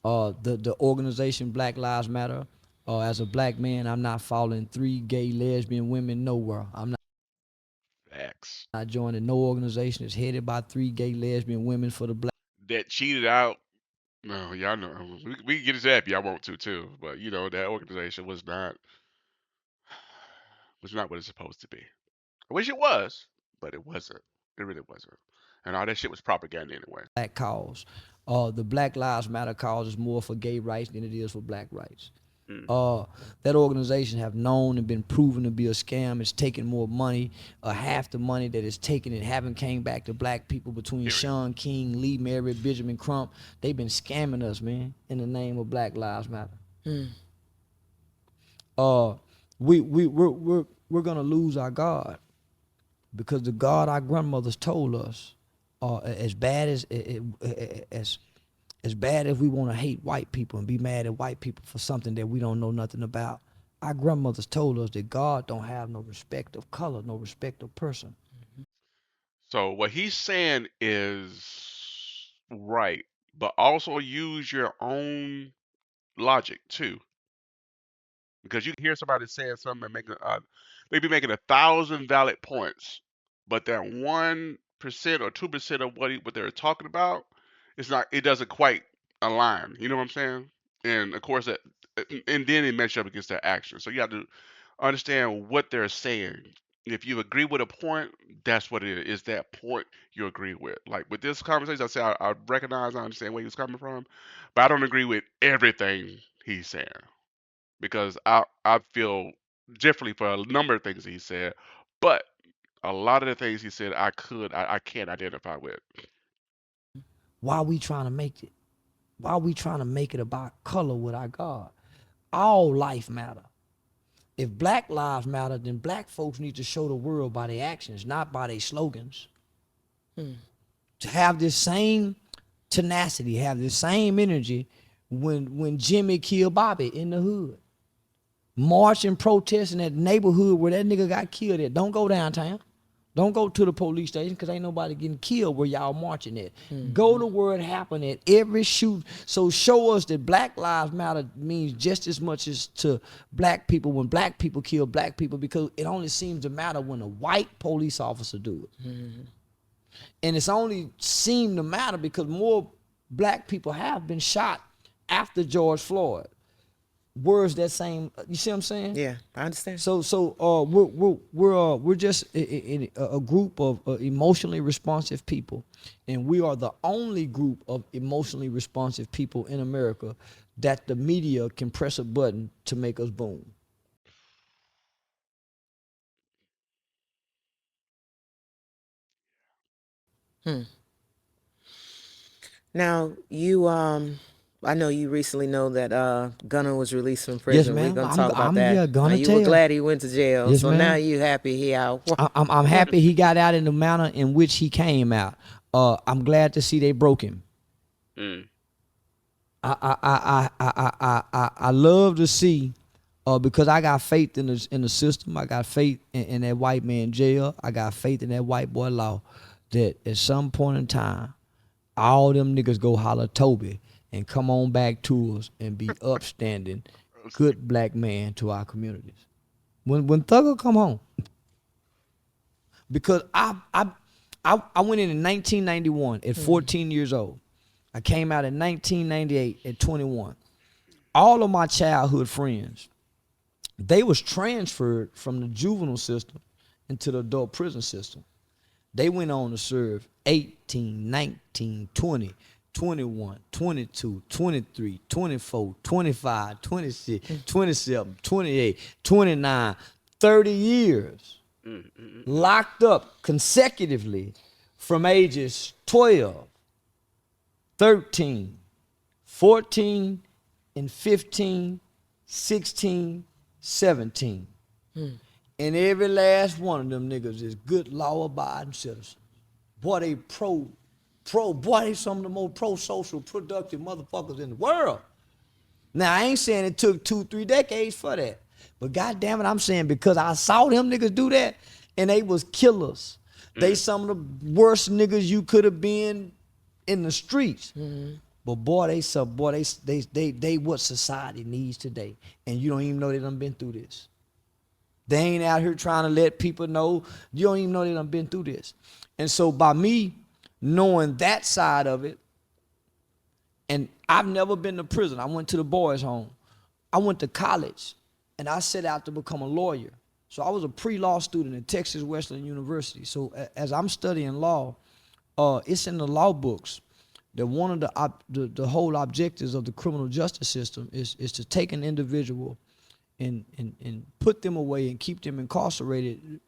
C: The organization Black Lives Matter. As a black man, I'm not following 3 gay lesbian women nowhere. I'm
A: Facts.
C: not joining no organization that's headed by 3 gay lesbian women for the black.
A: That cheated out. No, y'all know we can get into that if y'all want to too. But that organization was not what it's supposed to be. I wish it was, but it wasn't. It really wasn't. And all that shit was propaganda anyway.
C: Black cause. The Black Lives Matter cause is more for gay rights than it is for black rights.
A: Mm.
C: That organization have known and been proven to be a scam. It's taking more money. Half the money that it's taken, it haven't came back to black people between
A: Period.
C: Sean King, Lee Merritt, Benjamin Crump. They've been scamming us, man, in the name of Black Lives Matter. We're gonna lose our God, because the God our grandmothers told us, as bad as bad as we want to hate white people and be mad at white people for something that we don't know nothing about, our grandmothers told us that God don't have no respect of color, no respect of person.
A: So what he's saying is right, but also use your own logic too, because you can hear somebody saying something and maybe making 1,000 valid points, but that 1% or 2% of what they're talking about, it doesn't quite align. You know what I'm saying? And of course and then it matches up against their actions. So you have to understand what they're saying. If you agree with a point, that's what it is. That point you agree with. Like with this conversation, I say I recognize, I understand where he's coming from, but I don't agree with everything he's saying, because I feel differently for a number of things he said, but a lot of the things he said I can't identify with.
C: Why are we trying to make it? Why are we trying to make it about color with our God? All life matter. If black lives matter, then black folks need to show the world by their actions, not by their slogans. To have this same tenacity, have this same energy when Jimmy killed Bobby in the hood. march and protest in that neighborhood where that nigga got killed at. Don't go downtown. Don't go to the police station because ain't nobody getting killed where y'all marching at. Go to where it happened at every shoot. So show us that Black Lives Matter means just as much as to black people when black people kill black people, because it only seems to matter when a white police officer do it. And it's only seemed to matter because more black people have been shot after George Floyd. Where's that same? You see what I'm saying?
B: Yeah, I understand.
C: So we're just a group of emotionally responsive people, and we are the only group of emotionally responsive people in America that the media can press a button to make us boom.
B: Now, I know you recently know that Gunner was released from
C: Yes,
B: prison. We're
C: ma'am.
B: gonna talk about
C: I'm
B: that.
C: here gonna
B: You were
C: tell.
B: glad he went to jail,
C: Yes,
B: so now
C: ma'am.
B: you happy he out.
C: I'm happy he got out in the manner in which he came out. I'm glad to see they broke him.
D: Mm.
C: I love to see, because I got faith in the system. I got faith in that white man jail. I got faith in that white boy law, that at some point in time, all them niggas go holler Toby and come on back to us and be upstanding, good black man to our communities. When Thugger come home, because I went in 1991 at 14 years old. I came out in 1998 at 21. All of my childhood friends, they was transferred from the juvenile system into the adult prison system. They went on to serve 18, 19, 20, 21, 22, 23, 24, 25, 26, 27, 28, 29, 30 years locked up consecutively from ages 12, 13, 14, and 15, 16, 17. And every last one of them niggas is good law-abiding citizens. Boy, they boy, they some of the most pro-social, productive motherfuckers in the world. Now, I ain't saying it took 2-3 decades for that. But goddamn it, I'm saying because I saw them niggas do that, and they was killers. They some of the worst niggas you could have been in the streets. But boy, they what society needs today. And you don't even know they done been through this. They ain't out here trying to let people know. You don't even know they done been through this. And so by me knowing that side of it, and I've never been to prison. I went to the boys' home. I went to college, and I set out to become a lawyer. So I was a pre-law student at Texas Wesleyan University. So as I'm studying law, it's in the law books that one of the whole objectives of the criminal justice system is to take an individual and put them away and keep them incarcerated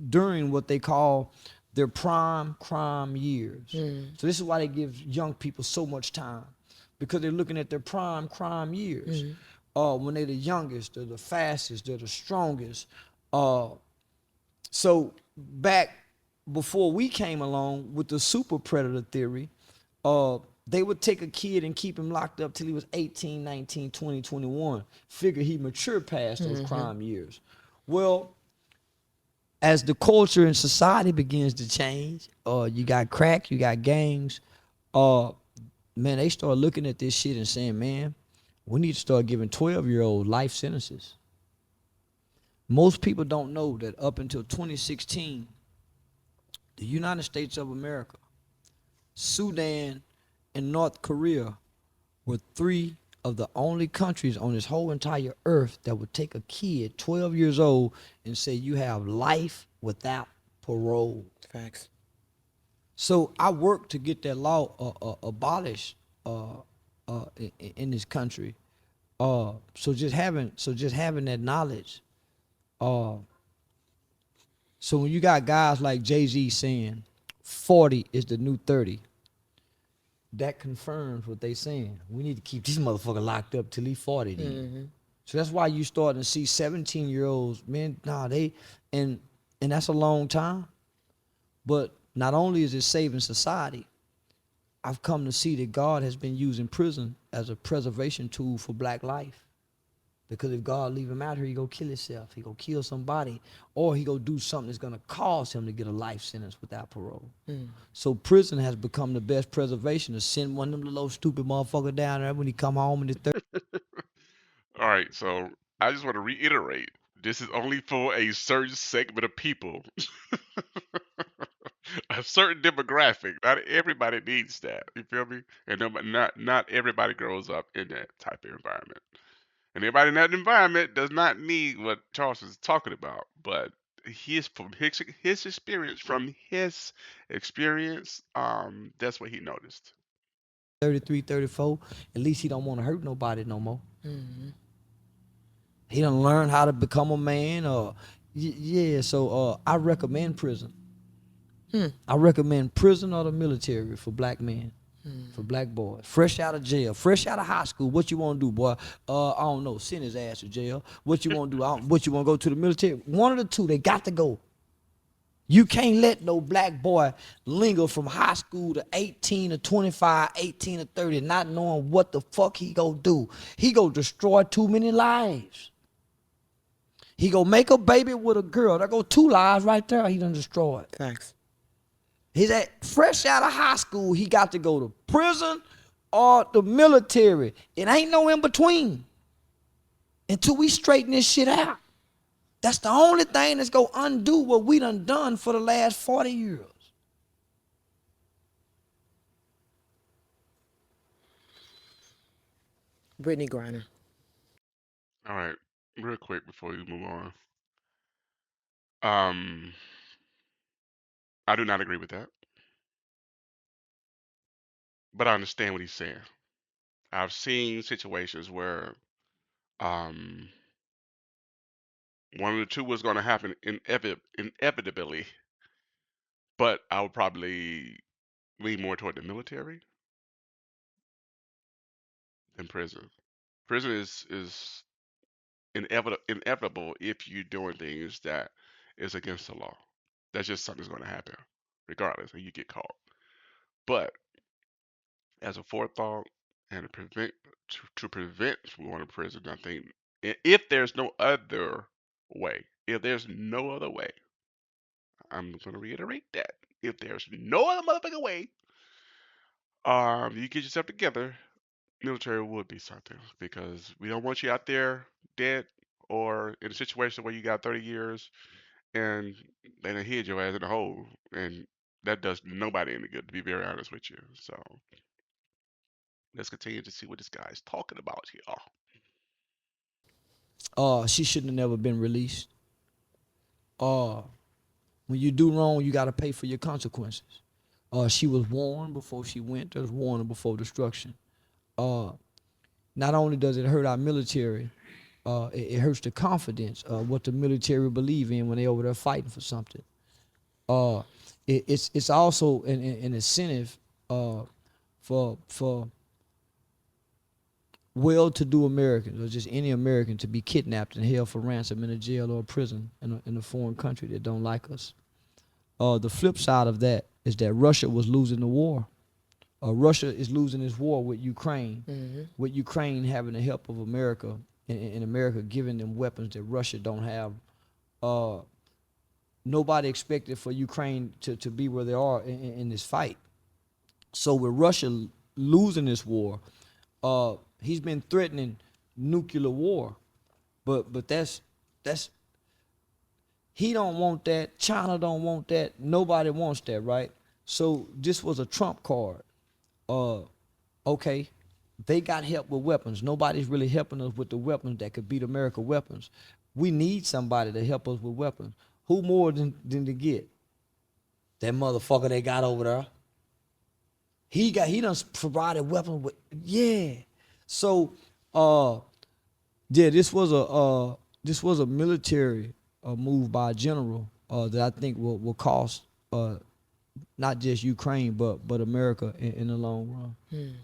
C: during what they call their prime crime years. So this is why they give young people so much time, because they're looking at their prime crime years. When they're the youngest, they're the fastest, they're the strongest. So back before we came along with the super predator theory, they would take a kid and keep him locked up till he was 18, 19, 20, 21. Figure he matured past those crime years. Well, as the culture and society begins to change, you got crack, you got gangs, man, they start looking at this shit and saying, man, we need to start giving 12-year-old life sentences. Most people don't know that up until 2016, the United States of America, Sudan, and North Korea were 3 of the only countries on this whole entire earth that would take a kid 12 years old and say you have life without parole.
B: Facts.
C: So I worked to get that law abolished in this country. So just having that knowledge. So when you got guys like Jay-Z saying 40 is the new 30, that confirms what they saying. We need to keep this motherfucker locked up till he 40 then. So that's why you starting to see 17-year-olds, man, and that's a long time. But not only is it saving society, I've come to see that God has been using prison as a preservation tool for black life. Because if God leave him out here, he go kill himself. He go kill somebody, or he go do something that's gonna cause him to get a life sentence without parole. So prison has become the best preservation to send one of them little stupid motherfucker down there when he come home in his
A: All right, so I just want to reiterate, this is only for a certain segment of people, a certain demographic. Not everybody needs that. You feel me? And not everybody grows up in that type of environment. And everybody in that environment does not need what Charles is talking about. But his experience, that's what he noticed.
C: 33, 34. At least he don't want to hurt nobody no more. He done learn how to become a man. Yeah. So I recommend prison. I recommend prison or the military for black men, for black boys, fresh out of jail, fresh out of high school. What you want to do, boy? I don't know. Send his ass to jail. What you want to do? What you want to go to the military? One of the two. They got to go. You can't let no black boy linger from high school to 18 to 25, 18 to 30, not knowing what the fuck he go do. He go destroy too many lives. He go make a baby with a girl. There go two lives right there. He done destroyed.
B: Thanks.
C: He's fresh out of high school. He got to go to prison or the military. It ain't no in between until we straighten this shit out. That's the only thing that's gonna undo what we done for the last 40 years.
B: Brittany Griner.
A: All right, real quick before we move on. Um, I do not agree with that, but I understand what he's saying. I've seen situations where um, one of the two was going to happen inevitably, but I would probably lean more toward the military than prison. Prison is inevitable if you're doing things that is against the law. That's just something that's going to happen, regardless, and you get caught. But as a forethought and to prevent from going to prison, I think if there's no other way, if there's no other way, I'm going to reiterate that. If there's no other motherfucking way, you get yourself together, military would be something because we don't want you out there dead or in a situation where you got 30 years and they done hid your ass in a hole, and that does nobody any good, to be very honest with you. So let's continue to see what this guy's talking about here.
C: She shouldn't have never been released. Uh, when you do wrong, you gotta pay for your consequences. She was warned before she went. There was warning before destruction. Uh, Not only does it hurt our military, it hurts the confidence of what the military believe in when they over there fighting for something. Uh, it's also an incentive for well-to-do Americans or just any American to be kidnapped and held for ransom in a jail or a prison in a foreign country that don't like us. The flip side of that is that Russia was losing the war. Russia is losing this war with Ukraine, with Ukraine having the help of America and America giving them weapons that Russia don't have. Uh, Nobody expected for Ukraine to be where they are in this fight. So with Russia losing this war, he's been threatening nuclear war, but that's he don't want that. China don't want that. Nobody wants that, right? So this was a trump card. Uh, okay, they got help with weapons. Nobody's really helping us with the weapons that could beat America weapons. We need somebody to help us with weapons. Who more than to get? That motherfucker they got over there. He done provided weapons with yeah. So yeah, this was a military move by a general that I think will cost not just Ukraine but America in the long run.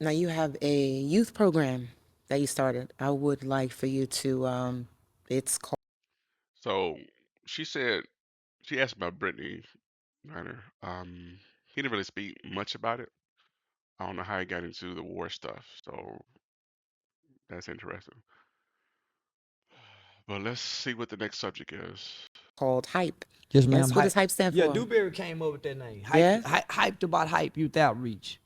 B: Now you have a youth program that you started. I would like for you to, it's called.
A: So she asked about Brittany Griner. He didn't really speak much about it. I don't know how he got into the war stuff. So That's interesting. But let's see what the next subject is.
B: Called hype.
C: Yes, ma'am.
B: Yes, what does
C: Hype.
B: hype stand
C: Yeah,
B: for?
C: Dewberry came up with that name.
B: Yeah.
C: Hyped about hype youth outreach.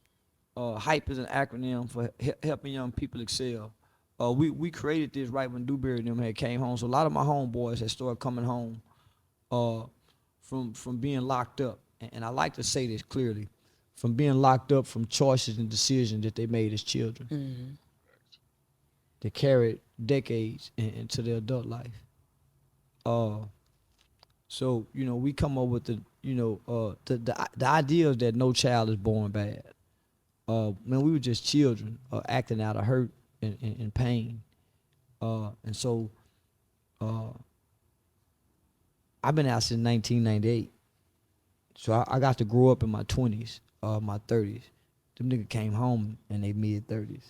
C: Hype is an acronym for helping young people excel. We created this right when Dewberry and them had came home. So a lot of my homeboys had started coming home uh, from being locked up. And I like to say this clearly, from being locked up from choices and decisions that they made as children. They carried decades into their adult life. Uh, so we come up with the idea is that no child is born bad. Man, we were just children acting out of hurt and pain. And so I've been out since 1998. So I got to grow up in my 20s, my 30s. Them niggas came home in their mid 30s.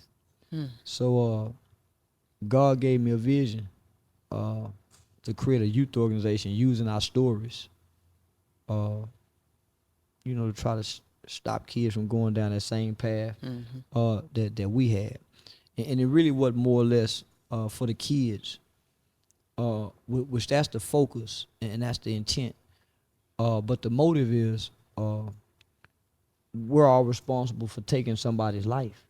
C: So God gave me a vision to create a youth organization using our stories, to try to stop kids from going down that same path that we had. And it really was more or less for the kids, which that's the focus and that's the intent. But the motive is we're all responsible for taking somebody's life.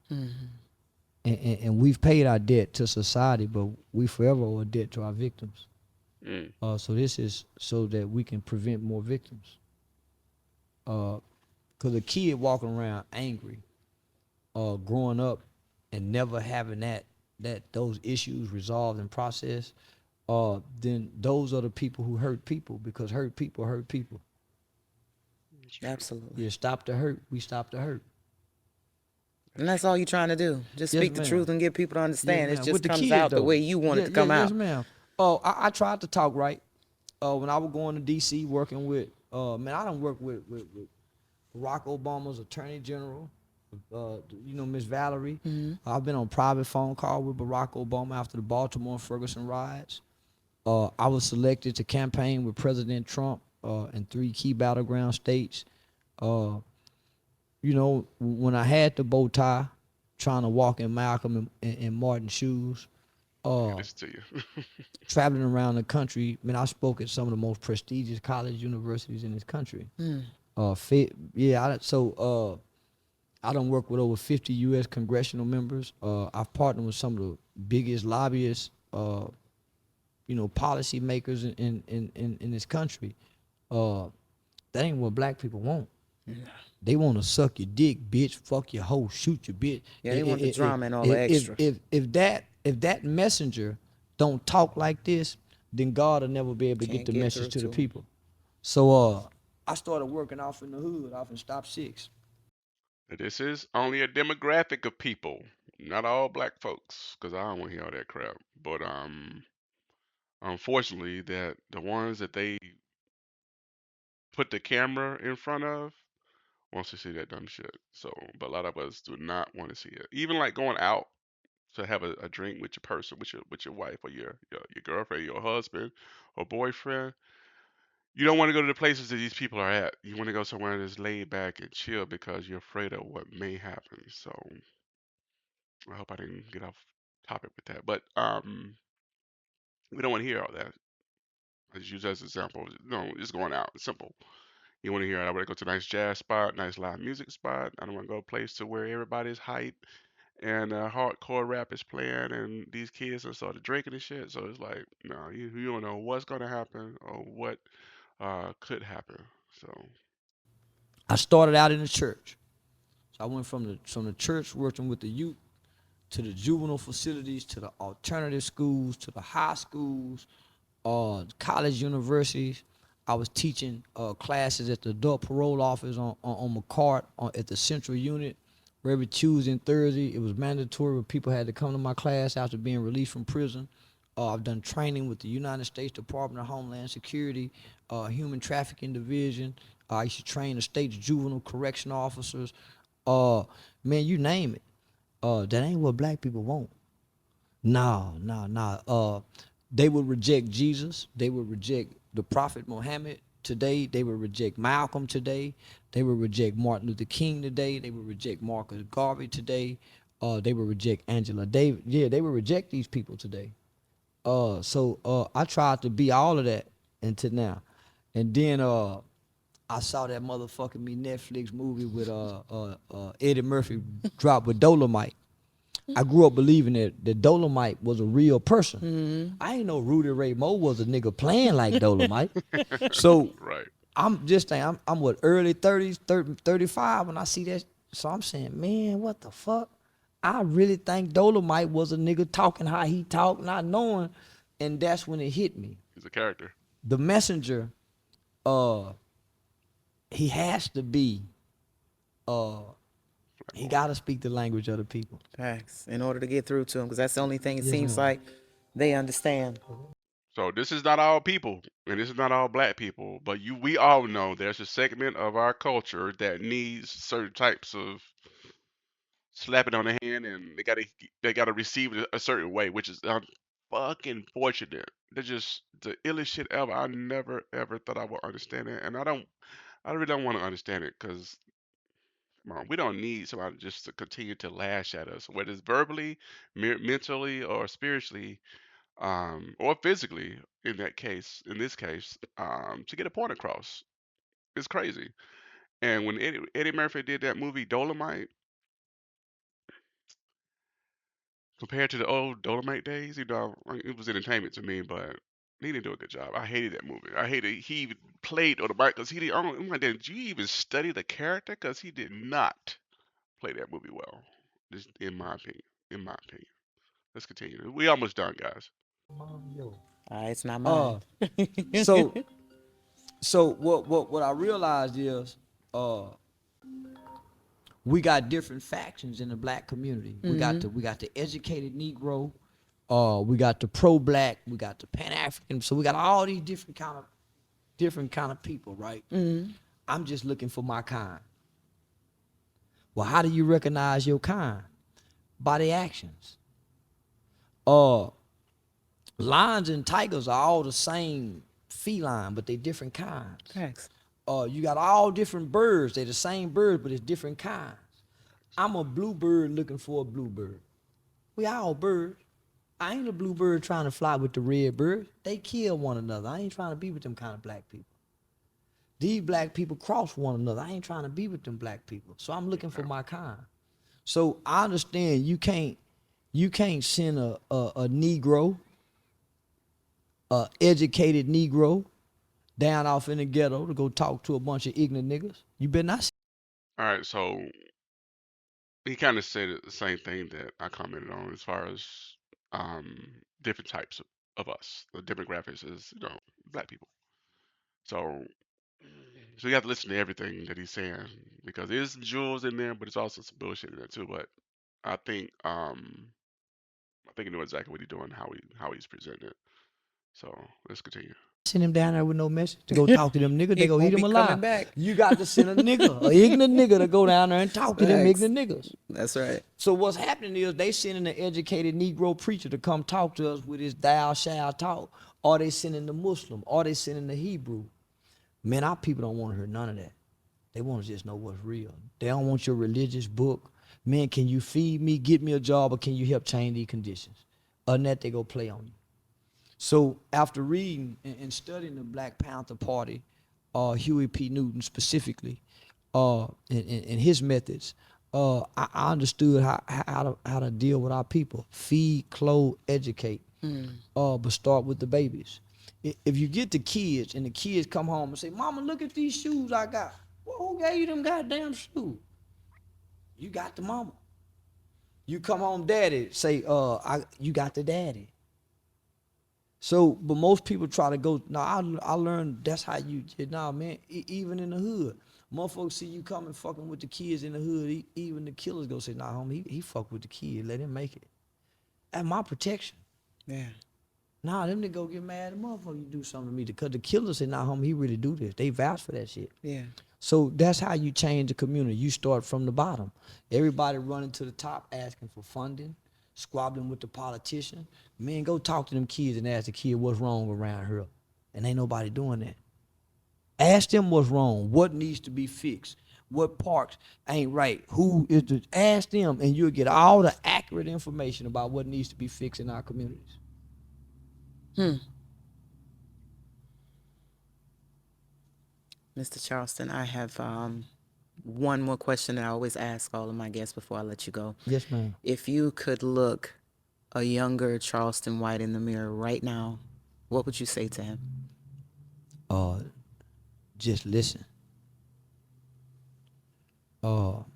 C: And we've paid our debt to society, but we forever owe a debt to our victims.
A: Mm.
C: So this is so that we can prevent more victims. Because a kid walking around angry, growing up and never having those issues resolved and processed, then those are the people who hurt people, because hurt people hurt people.
B: Absolutely.
C: You stop the hurt, we stop the hurt.
B: And that's all you're trying to do. Just
C: Yes,
B: speak the
C: ma'am.
B: truth and get people to
C: Yes,
B: understand. It
C: ma'am.
B: just
C: With the
B: comes
C: kids,
B: out the
C: though.
B: way you want it to come
C: Yes,
B: out.
C: ma'am. I tried to talk right. When I was going to D.C. working with, man, I done worked with Barack Obama's Attorney General, Miss Valerie. I've been on private phone call with Barack Obama after the Baltimore and Ferguson riots. I was selected to campaign with President Trump in 3 key battleground states. When I had the bow tie, trying to walk in Malcolm and Martin's shoes,
A: Listen to you.
C: traveling around the country, man, I spoke at some of the most prestigious college universities in this country. I done worked with over 50 U.S. congressional members. I've partnered with some of the biggest lobbyists, policy makers in this country. That ain't what black people want. They want to suck your dick, bitch, fuck your hoe, shoot your bitch.
B: Yeah, they want the drama and all the extra.
C: If that messenger don't talk like this, then God will never be able to get
B: Can't
C: the
B: get
C: message
B: through
C: to the
B: to 'em.
C: people. So I started working off in the hood, off in Stop 6.
A: This is only a demographic of people, not all black folks, because I don't want to hear all that crap. But unfortunately, that the ones that they put the camera in front of wants to see that dumb shit. So, but a lot of us do not want to see it. Even like going out to have a drink with your person, with your wife or your girlfriend, your husband or boyfriend. You don't want to go to the places that these people are at. You want to go somewhere that's laid back and chill because you're afraid of what may happen. So I hope I didn't get off topic with that. But we don't want to hear all that. I just use that as an example. No, just going out. It's simple. You want to hear, I want to go to a nice jazz spot, nice live music spot. I don't want to go to a place to where everybody's hype and hardcore rap is playing and these kids are started drinking and shit. So it's like, no, you don't know what's going to happen or what could happen. So,
C: I started out in the church. So I went from the church working with the youth to the juvenile facilities, to the alternative schools, to the high schools, college universities. I was teaching classes at the adult parole office on McCart at the central unit. Where every Tuesday and Thursday, it was mandatory where people had to come to my class after being released from prison. I've done training with the United States Department of Homeland Security, Human Trafficking Division. I used to train the state's juvenile correction officers. Man, you name it. That ain't what black people want. No. They would reject Jesus. They would reject the Prophet Muhammad today. They would reject Malcolm today. They would reject Martin Luther King today. They would reject Marcus Garvey today. They would reject Angela Davis. Yeah, they would reject these people today. I tried to be all of that until now. And then I saw that motherfucking me Netflix movie with Eddie Murphy drop with Dolomite. I grew up believing that Dolomite was a real person. I ain't know Rudy Ray Moore was a nigga playing like Dolomite. So
A: Right.
C: I'm just saying, I'm what, early 30s, 35 when I see that. So I'm saying, man, what the fuck? I really think Dolomite was a nigga talking how he talked, not knowing. And that's when it hit me.
A: He's a character.
C: The messenger, uh, he has to be, uh, he got to speak the language of the people.
B: Facts. In order to get through to them, because that's the only thing it
C: Yes,
B: seems
C: ma'am.
B: like they understand.
A: So this is not all people, and this is not all black people, but we all know there's a segment of our culture that needs certain types of slapping on the hand, and they gotta receive it a certain way, which is fucking fortunate. They're just the illest shit ever. I never ever thought I would understand it, and I really don't want to understand it because we don't need somebody just to continue to lash at us, whether it's verbally, mentally, or spiritually, or physically. In this case, to get a point across, it's crazy. And when Eddie Murphy did that movie Dolomite, compared to the old Dolomite days, like, it was entertainment to me, but he didn't do a good job. I hated that movie. I hated he even played Dolomite because he did. I'm like, did you even study the character? Because he did not play that movie well. Just in my opinion. In my opinion. Let's continue. We almost done, guys.
B: It's not mine.
C: Uh, so what I realized is, uh, we got different factions in the black community. We got the educated Negro, we got the pro-black, we got the Pan-African. So we got all these different kind of people, right? I'm just looking for my kind. Well, how do you recognize your kind? By their actions. Uh, Lions and tigers are all the same feline, but they different kinds.
B: Facts.
C: You got all different birds. They're the same birds, but it's different kinds. I'm a bluebird looking for a bluebird. We all birds. I ain't a bluebird trying to fly with the red bird. They kill one another. I ain't trying to be with them kind of black people. These black people cross one another. I ain't trying to be with them black people. So I'm looking for my kind. So I understand you can't send a Negro, a educated Negro, down off in the ghetto to go talk to a bunch of ignorant niggas. You better not.
A: All right, so he kind of said the same thing that I commented on as far as um, different types of us. The demographics is, black people. So, so you have to listen to everything that he's saying because there's some jewels in there, but it's also some bullshit in there too. But I think I think he knew exactly what he's doing, how he's presenting it. So let's continue.
C: Send him down there with no message to go talk to them niggas. They
B: He
C: go eat
B: won't
C: them
B: be coming
C: alive.
B: back.
C: You got to send a nigga, a ignorant nigga, to go down there and talk to them
B: Facts.
C: ignorant niggas.
B: That's right.
C: So what's happening is they sending an educated Negro preacher to come talk to us with his thou shall talk, or they sending the Muslim, or they sending the Hebrew. Man, our people don't want to hear none of that. They want to just know what's real. They don't want your religious book. Man, can you feed me, get me a job, or can you help change these conditions? Other than that, they go play on you. So after reading and studying the Black Panther Party, Huey P. Newton specifically, and his methods, I understood how to deal with our people. Feed, clothe, educate, but start with the babies. If you get the kids and the kids come home and say, "Mama, look at these shoes I got." Well, who gave you them goddamn shoes? You got the mama. You come home, daddy, say, you got the daddy. So, but most people try to go, no, I learned that's how you, nah, man, even in the hood. Motherfuckers see you coming fucking with the kids in the hood, even the killers go say, nah, homie, he fuck with the kid, let him make it. That's my protection.
B: Yeah.
C: Nah, them niggas go get mad at motherfucker, you do something to me. Because the killers say, nah, homie, he really do this. They vouch for that shit.
B: Yeah.
C: So that's how you change the community. You start from the bottom. Everybody running to the top asking for funding, squabbling with the politician. Man, go talk to them kids and ask the kid what's wrong around here. And ain't nobody doing that. Ask them what's wrong, what needs to be fixed, what parks ain't right, who is the, ask them, and you'll get all the accurate information about what needs to be fixed in our communities.
B: Mr. Charleston, I have one more question that I always ask all of my guests before I let you go.
C: Yes, ma'am.
B: If you could look a younger Charleston White in the mirror right now, what would you say to him?
C: Uh, just listen. Our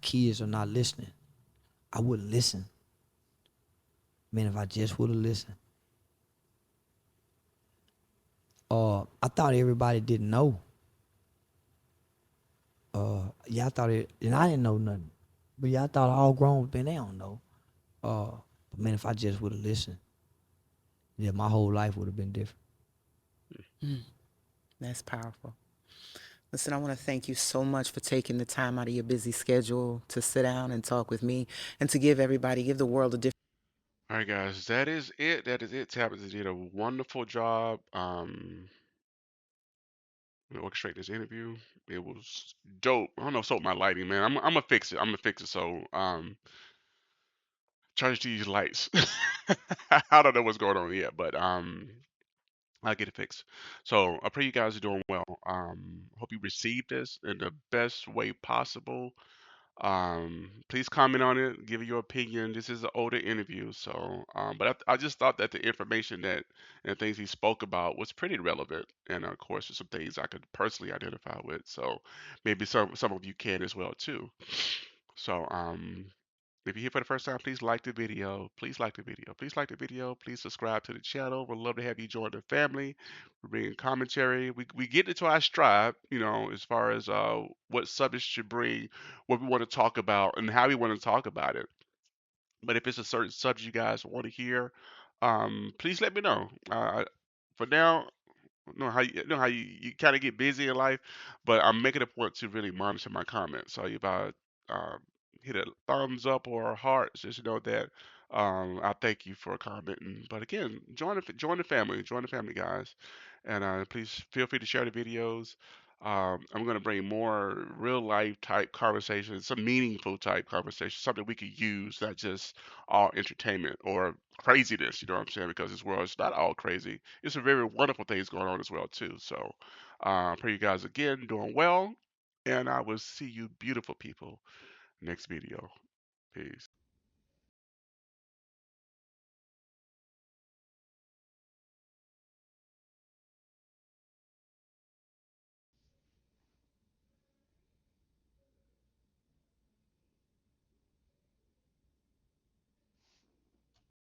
C: kids are not listening. I wouldn't listen. Man, if I just would have listened. I thought everybody didn't know. Y'all thought it, and I didn't know nothing. But y'all thought all grown men, they don't know. But man, if I just would have listened, yeah, my whole life would have been different.
B: That's powerful. Listen, I want to thank you so much for taking the time out of your busy schedule to sit down and talk with me and to give everybody, give the world a different.
A: All right, guys, that is it. That is it. Tabitha did a wonderful job orchestrating this interview. It was dope. I don't know, so my lighting, man. I'm gonna fix it. I'm gonna fix it. So charge these lights. I don't know what's going on yet, but I'll get it fixed. So I pray you guys are doing well. Hope you received this in the best way possible. Please comment on it, give your opinion. This is an older interview, so but I just thought that the information that and things he spoke about was pretty relevant, and of course, there's some things I could personally identify with. So maybe some of you can as well too. So if you're here for the first time, please like the video. Please like the video. Please like the video. Please subscribe to the channel. We'd love to have you join the family. We're bringing commentary. We get into our stride, as far as what subjects should bring, what we want to talk about, and how we want to talk about it. But if it's a certain subject you guys want to hear, please let me know. For now, know how you kind of get busy in life, but I'm making a point to really monitor my comments. So if I um, hit a thumbs up or a heart, just know that I thank you for commenting. But again, join the family, guys, and please feel free to share the videos. I'm going to bring more real life type conversations, some meaningful type conversations, something we could use, not just all entertainment or craziness. You know what I'm saying? Because this world is not all crazy. It's some very wonderful things going on as well too. So, pray you guys again doing well, and I will see you beautiful people next video. Peace.